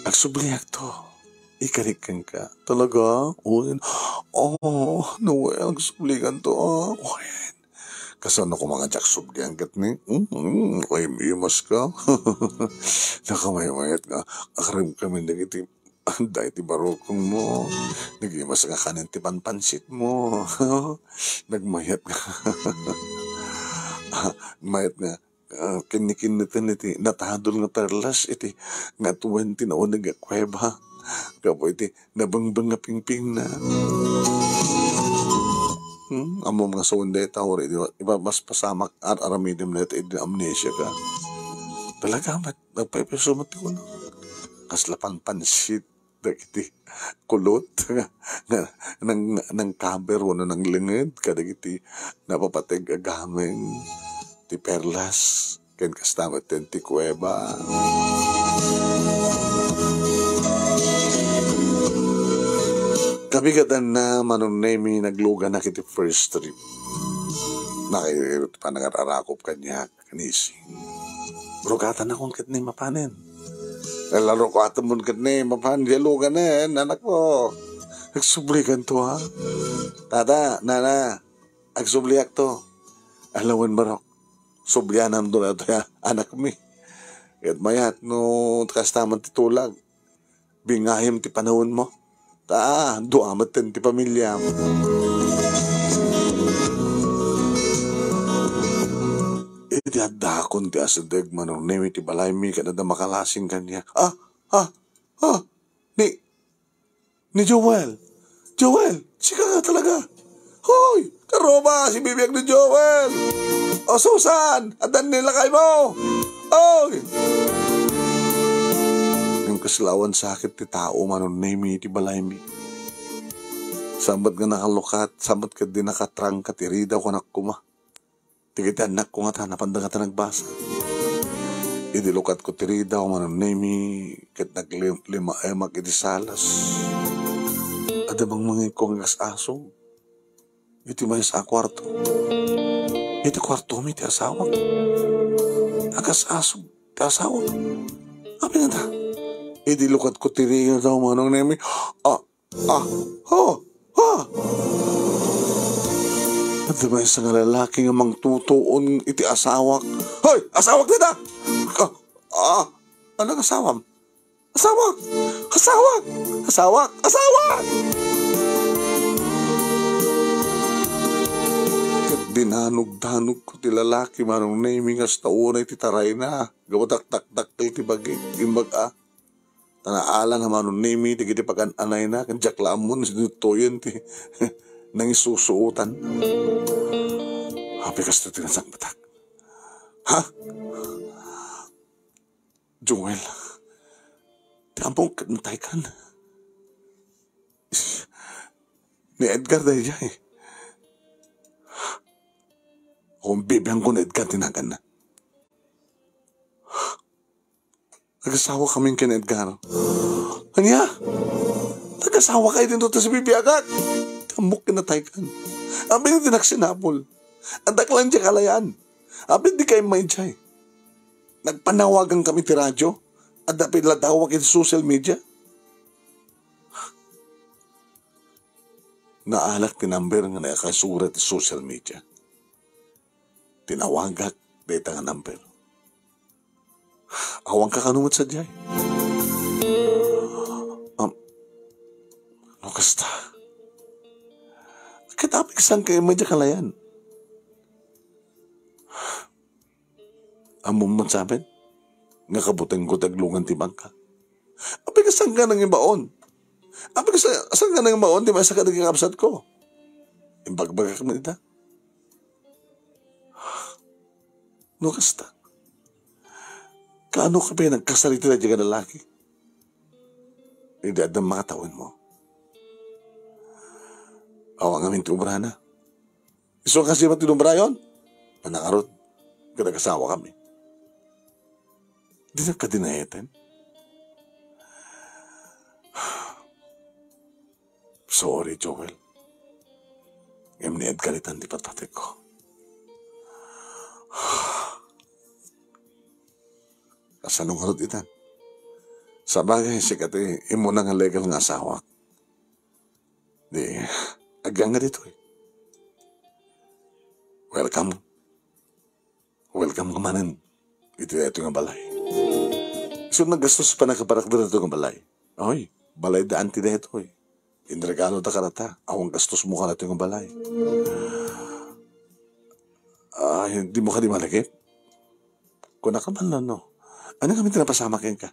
[SPEAKER 2] Nagsubliak to. Ikarikan ka. Talaga? Oh, Noel, nagsublikan to. Oh, yan. Kasano ko mga jaksublian kat ni? Ay, mimas ka. Nakamayamayat nga. Akarim kami nagitip. Anday ti barokong mo. Nagimas nga kanin ti panpansit mo. Nagmayat nga. Mayat nga. Kinikin iti. Natahadol nga perlas iti. Nga 20 na o nagakweba. Kapo iti, nabangbang nga pingping na. Amo mga saunday tao rin, iba mas pasamak aramidim na iti amnesia ka. Talaga, nagpaipeso mati ko na. Kaslapan pansit, iti kulot, nang kaber, wano nang lingid, kadag iti napapatag agameng, ti perlas, ken kastamat ti kuweba. Kabigatan na manong Nemi nagluga na kiti first trip. Nakairit pa nangarakop kanya kanising. Rugatan akong kitni mapanin. Lalo ko atamon kitni mapanin. Dialuga na anak ko. Nagsublikan to ha. Tata, nana, agsubliak to. Alawan barok. Sublianan doon na ito ya, anak mi. At mayat no kastaman titulag. Bingahim ti panahon mo. Duamat din ti pamilya mo. Iti adakon ti asadeg manong Nemi ti balay mi kanada makalasing kanya. Ni Joel. Joel, sika nga talaga. Hoy, karoba, si bibiyag ni Joel. O Susan, adan nila kay mo. Oy. Kaslawan sakit ti tao manong Nemi ti balay mi. Sambat nga nakalukat, sambat ka din nakatrang ka ti rida ko nakuma. Tigiti anak ko nga tanapan da nga ta nagbasa. Idilukat ko ti rida ko manong Nemi kat naglima emak iti salas. Adabang mga ikong aso. Iti may sa kwarto. Iti kwarto mi ti asawak. Agas aso ti asawak. Apin na. Idi lukat ko tiringan daw manong Nemi. At diba isang lalaki nga mang tutuon iti asawak. Hoy! Asawak nita! Anong asawam? Asawak! Asawak! Asawak! Asawak! Kat dinanog-danog ko ti lalaki manong naming as taunay ti taray na. Gawatak-tak-takil ti bagi. Imbag tanaalan na manong naming ti kiti pag-anay na. Kan jaklamon sinutoyan ti nang isusuutan. Happy kas ti nasang batak. Ha? Joel, ti ampong natay kan. Ni Edgar dahil siya eh. Kung bibiyang ko na Edgar, tinagan na. Nag-asawa kaming kina Edgar. Kanya? Nag-asawa kayo din doon sa bibiyagat. Tambok kinatay kan. Abin yung tinaksinapol. Ang daklan siya kalayan. Abin di kayo may jay. Nagpanawagan kami ti radyo at dapat latawag iti social media. Naalak ti number nga nakasurat ti social media. Tinawagak data nga number. Awang kakanungot sa jay. Ano kasta? Katapik saan kayo medya kalayan? Among magsabit, nga kabutang ko taglungan ti bangka. Apay ka saan ka nang ibaon? Apay ka saan ka nang ibaon? Di ba sa ka naging kapsat ko? Imbagbaga ka man ita. No kasta. Kaano ka ba nagkasalita na dyan ka lalaki? Hindi at mga tawin mo. Awang amin tinubra na. Iso kasi ba tinubra yun? Manakarot. Nagkasawa kami. Di na ka dinayetan. Sorry, Joel. Ngayon ni Ed kalitan di patatik ko. Kasanong harot itan. Sa bagay, sikati, imo na nga legal nga asawa. Di, agang nga dito eh. Welcome. Welcome ka manin. Ito nga balay. So naggastos pa nakaparakda na ito nga balay. Oy, balay daan ti na ito eh. Indregalo ta karata. Awang gastos mo ka na ito nga balay. Hindi mo ka di malagip? Kung nakaman na no. Ano kami tinapasama kayo ka?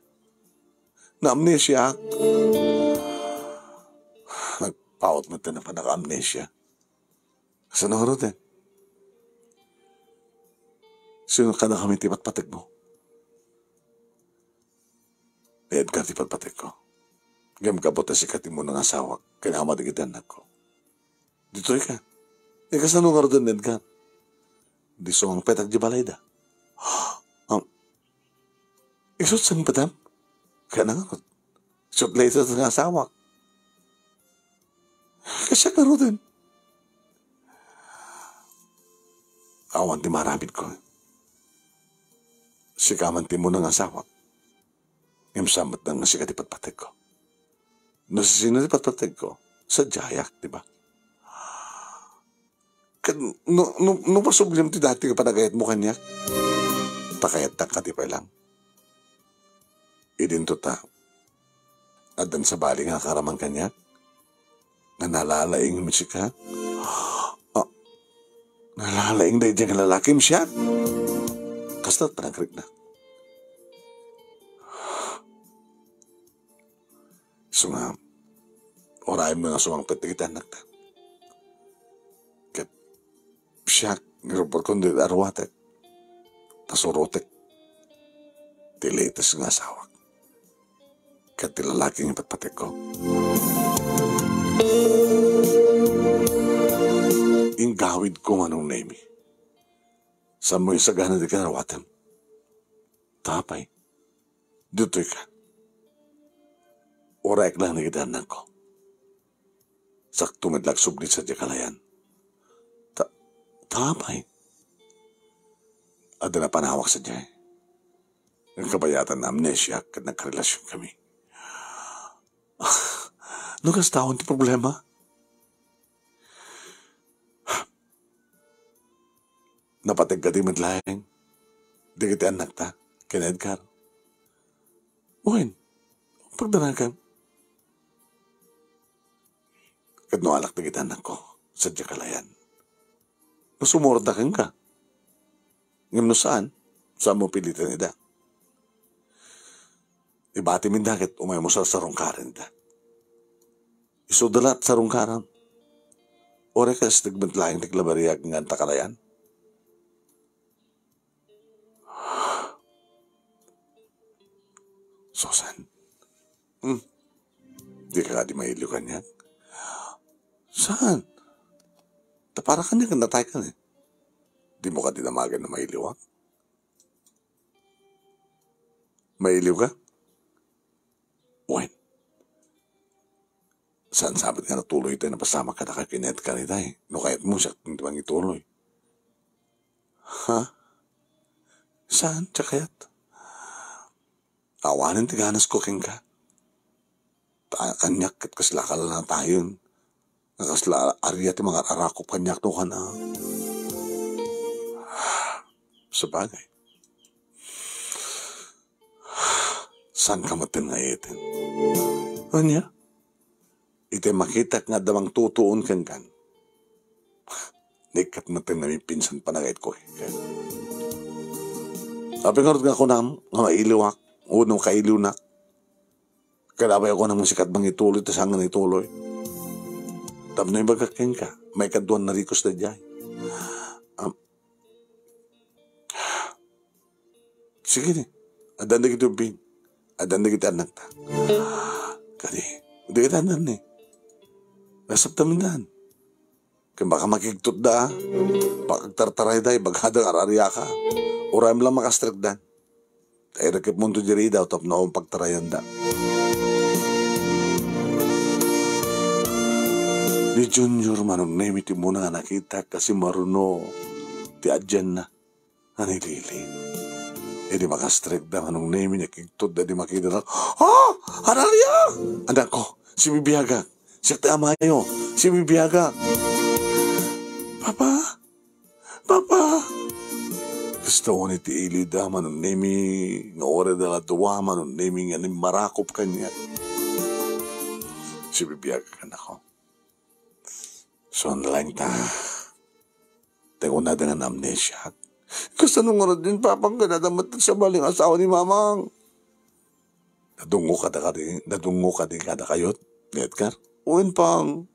[SPEAKER 2] Na-amnesia. Nagpaot mo ito na pa naka-amnesia. Saan ako rin? Sino ka na kami tipat-patig mo? Ni Edgar tipat-patig ko. Gam kabot na sikati mo ng asawa. Kaya madigitan na ko. Dito ka. Kasano nga rin Edgar? Di so ang petag di balay da. Isot sang padam? Kaya na nga rin. Isot later ng asawa. Kasi ka rin. Awan di marabit ko. Sikaman ti mo ng asawa. Ngayon samat na nga sikat ipatpatag ko. No sino ipatpatag ko? Sa jayak, di ba? No pasublim ti dati ka panagayat mo kanyak? Takayat tak ka ti pa lang. Idinto ta. Adan sa bali nga karamang kanyak? Nga nalalaing mo siya? Nalalaing dahil dyan ka lalakim siya? Kasta't panagrig na. So nga, orahin mo nga sumangpit na kita anak na. Kat siya, nirupor ko hindi arwatek. Tasurotek. Tilitas nga asawak. Kat tilalaking ipatpatek ko. Ingawid ko manong name. Sa mo isagana di ka narawatan. Tapay. Dutoy ka. Oraik lang nagidanan ko. Sakto medlag sublit sa kalayan. Tapay. Ada na panawak sa diya. Nagkabayatan na amnesia at nagkarelasyon kami. Nugas taon ti problema. Napatag ka di madlaeng. Di kita anak ta, kina Edgar. Uwin, pagdanagan. Kat no alak na kita anak ko, sadya kalayan. Nasumordakan ka. Ngam no saan mo pilitan nida. Ibati min dakit, umay mo sa sarungkaran da. Isudalat sarungkaran. Ore ka sa nagbantlayang tiglabariag ng takalayan. Susan. Di ka di mailiw kanya. Saan? Tapara kanya kang natay ka eh. Di mo ka dinamagan na mailiw ha? Mailiw ka? Uwin. Saan sabi nga natuloy tayo na pasama ka na kakinet ka rin tayo? No kahit mo siya, hindi bang ituloy? Ha? Saan? Tsakayat? Awanin tiganas ko king ka. Kanyak at kasla ka lang tayo. Nakasla ariya ti mga arakop kanyak no ka na. Sabagay. Saan ka matin nga itin? Anya? Ite makita nga damang tutuon kang kan. Nikat matin na may pinsan panagait ko. Sabi nga ko na nga mailiwak. Unong kailiw na. Kalabay ako ng sikat bang ituloy, tas hanggang ituloy. Tap na yung bagakain ka. May kaduan na rikos na dyan. Sige ni. Adan na kita bin. Adan na kita anak ta. Kadi. Hindi kita anak ni. Nasab tamindan. Kaya baka makiktot da. Baka tartaray da. Baghadang ararya ka. Uram lang makastrik dan. Tayo rakip mo ito diri daw, tap na akong pagtarayan da. Ni Junior manong naimiti mo na nakita kasi maruno. Ti adyan na. Anilili. E di makastrik da manong naimi nakiktot da di makita na. Ha! Haralya! Anak ko, si Bibiyaga. Siya ti amayo. Si Bibiyaga. Papa! Papa! Gusto ko ni ti ilida manong nemi nga ore dala duwa manong nemi nga ni marakop kanya. Si Bibiyaga ka na ko. So lang ta. Tayo na dengan amnesia. Gusto nung oras din papang ka nadamat sa baling asawa ni mamang. Nadungo ka din kada kayot, Edgar. Uwin pang.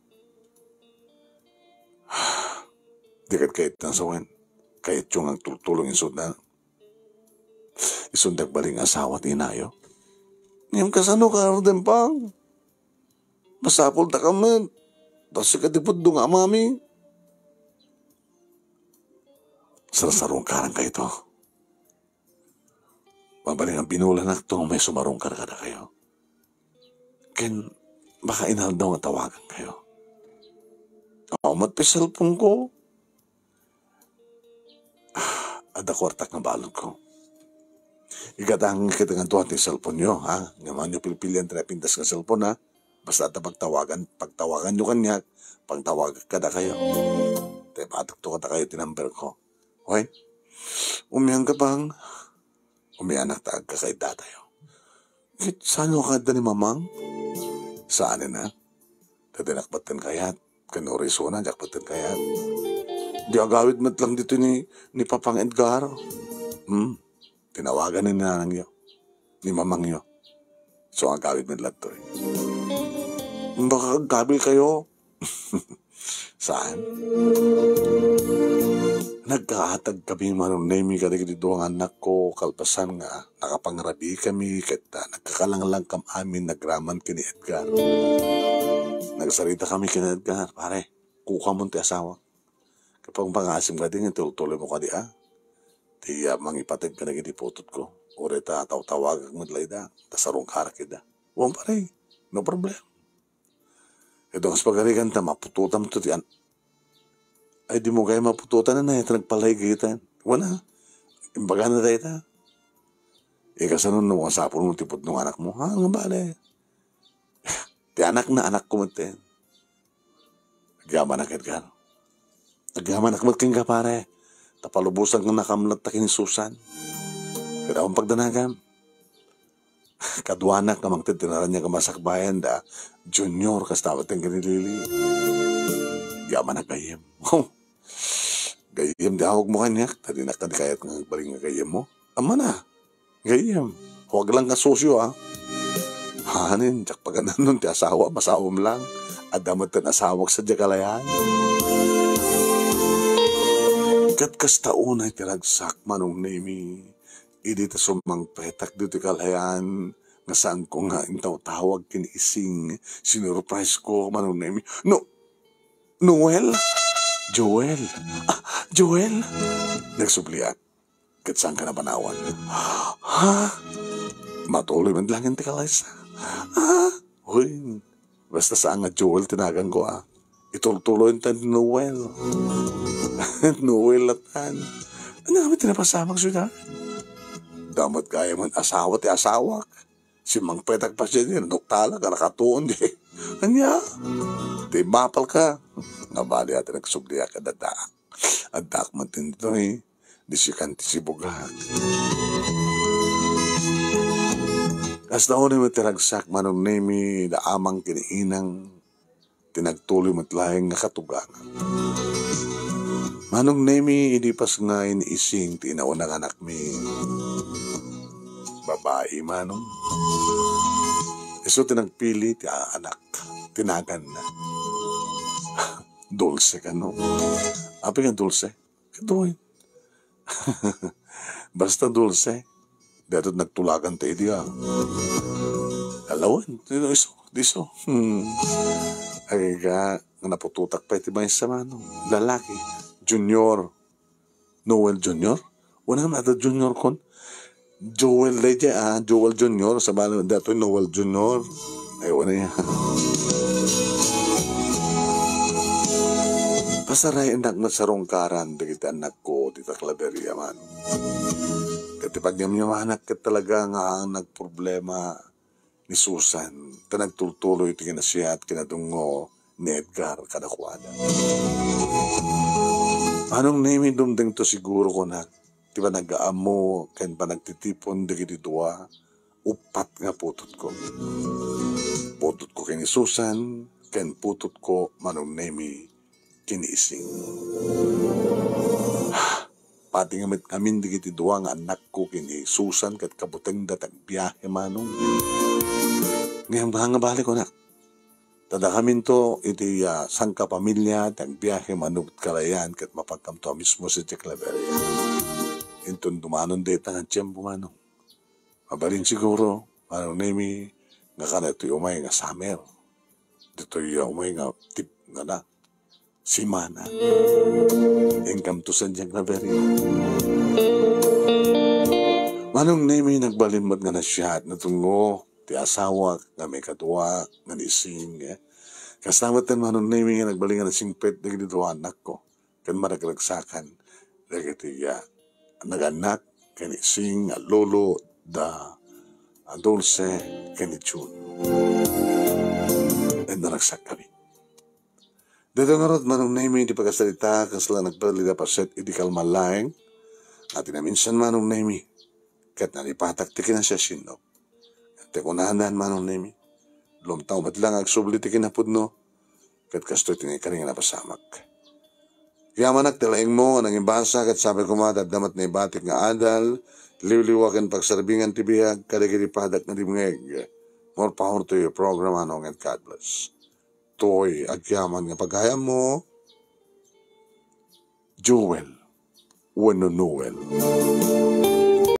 [SPEAKER 2] Dikat kayit ng sawan. Kahit yung ang tulong isundan. Isundag baling asawa at inayo. Ngayong kasano ka rin pang. Masapol ta kami. Tapos katipod doon nga mami. Sarasarong karang kayo to. Mabaling ang binulanak to may sumarong karagada kayo. Ken baka inahal daw nga tawagan kayo. Matpisal pong ko. Ada kwartak na balon ko. Ikatang kita nga tuwan ti cellphone nyo, ha? Ngaman nyo pilipilian pintas ka cellphone, ha? Basta ata pagtawagan nyo kanya, pagtawagan kada kayo. Tayo patak to kada kayo, tinumber ko. Okay? Umiyan ka pang, umiyanak taag ka kay datayo. Saan nyo kada ni mamang? Saan na? Tadinakbatan kayat, kanuriso na, jakbatan kayat. Di agawid mat lang dito ni Papang Edgar. Tinawagan ni nanang yo. Ni mamang yo. So agawid mat lang to. Baka gabil kayo. Saan? Nagkahatag kami manong nemi kada dito ang anak ko. Kalpasan nga. Nakapangarabi kami. Kita nagkakalanglang kam amin. Nagraman kini Edgar. Nagsarita kami kini Edgar. Pare, kuka mo ti asawa. Kapag pangasim ka din, tuloy mo ka di Di mangipatid ka na giniputot ko. Ure ta tawag mo dalay da. Tasarong karakida. Huwag pare. No problem. Ito ang pagkarigan ta, mapututan mo ito. Ay di mo kaya mapututan na ito. Nagpalay kita. Wala. Imbaga na tayo ta. Kasanon no mga sapon mo tipot ng anak mo. Ha, nga bale. Ti anak na anak ko matin. Agyaman na Edgar. Agyaman na kamating ka pare. Tapalubusan ka nakamlat na kinisusan. Kaya akong pagdanagam. Kadwanak namang titinaran niya kamasakbayan da junior kastamat ang ganilili. Agyaman na kayem. Gayem di hawag mo kanyak. Tadi na kadikayat ng baling nga gayem mo. Ama na. Gayem. Huwag lang ka sosyo ha. Hanin, tsak pag nun ti asawa, masawam lang. At damat ang asawag sa diyakalayan. Kat kastaon ay tiragsak manong nemi. Idi ta sumang petak dito kalayan. Nga saan ko nga intaw tawag kinising. Sinurprise ko manong nemi. Noel? Joel? Joel? Nagsubliak. Kat saan ka na panawan? Ha? Matuloy man lang yung tikalaysa. Uy, basta saan nga Joel tinagan ko Ituloy tan Noel. Noel latan. Ano kami tinapasamang suda? Damat kaya man asawa ti asawak. Si Mang Petak pa siya din. Nuktala ka nakatuon di. Anya? Di mapal ka. Nabali atin nagsubliak ka dadak. Adak man tinito Di si kanti si bugat. As naon mo tiragsak manong nemi da amang kiniinang tinagtuloy matlayang nga katugangan. Manong nemi hindi pas nga iniising tinaunang anak mi. Babae manong. Iso tinagpili ti anak. Tinagan na. Dulce ka no. Api nga dulce? Kaduin. Basta dulce. Dato nagtulagan tayo diya. Alawan. Diso. Ay ka, napututak pa iti may sama, no? Lalaki. Junior. Noel Junior? Wala naman ata Junior kon. Joel Leja, Joel Junior. Sabi dato Noel Junior. Ay, wala niya. Pasaray anak na sarong karan. Dagiti anak ko, tita Claveria man. Katipag anak ka talaga nga ang nagproblema ni Susan. Nagtutuloy ito na siya at kinadungo ni Edgar kadakwada. Anong name dumdeng to siguro ko na diba nag-aamo ken pa nagtitipon dagiti dua upat nga putot ko. Putot ko kini Susan ken putot ko manong name kinising. Pati nga amin digiti duwa nga anak ko kini Susan kat kabuteng datag biyahe manong. Ngayon ba nga balik ko na. Tada kami to iti sangka pamilya tag biyahe manong kalayan kat mapagkamto mismo si Claveria. Intun dumanon deta nga tiyempo manong. Mabalin siguro manong nemi nga kana ito umay nga summer. Dito umay nga tip nga na. Simana. Income to San Claveria. Manong nemi nagbalimod nga na siya at natungo ti asawa nga may katuwa nga nising. Kasama tan manong nemi nga nagbaling nga na singpet na ginituwa anak ko. Kan maragragsakan. Dagiti naganak kanising lolo da Dulce kanichun. And naragsak kami. Dito nga rod manong nemi di pagkasalita kasla nagpalida pa set idi kalmalayang at inaminsan manong nemi kat nalipatak tikin na siya sinop. At kunahan manong nemi lumtaw ba't lang agsubli tikin na pudno kat kastoy tinikaring na pasamak. Kaya manak tilaing mo nang imbasa kat sabi ko damat na ibatik nga adal liwliwakan pagsarbingan tibiyag kadagiri padak na dimngeg. More power to your program anong and God bless. Toy agyaman nga pagkaya mo Joel Wano Noel.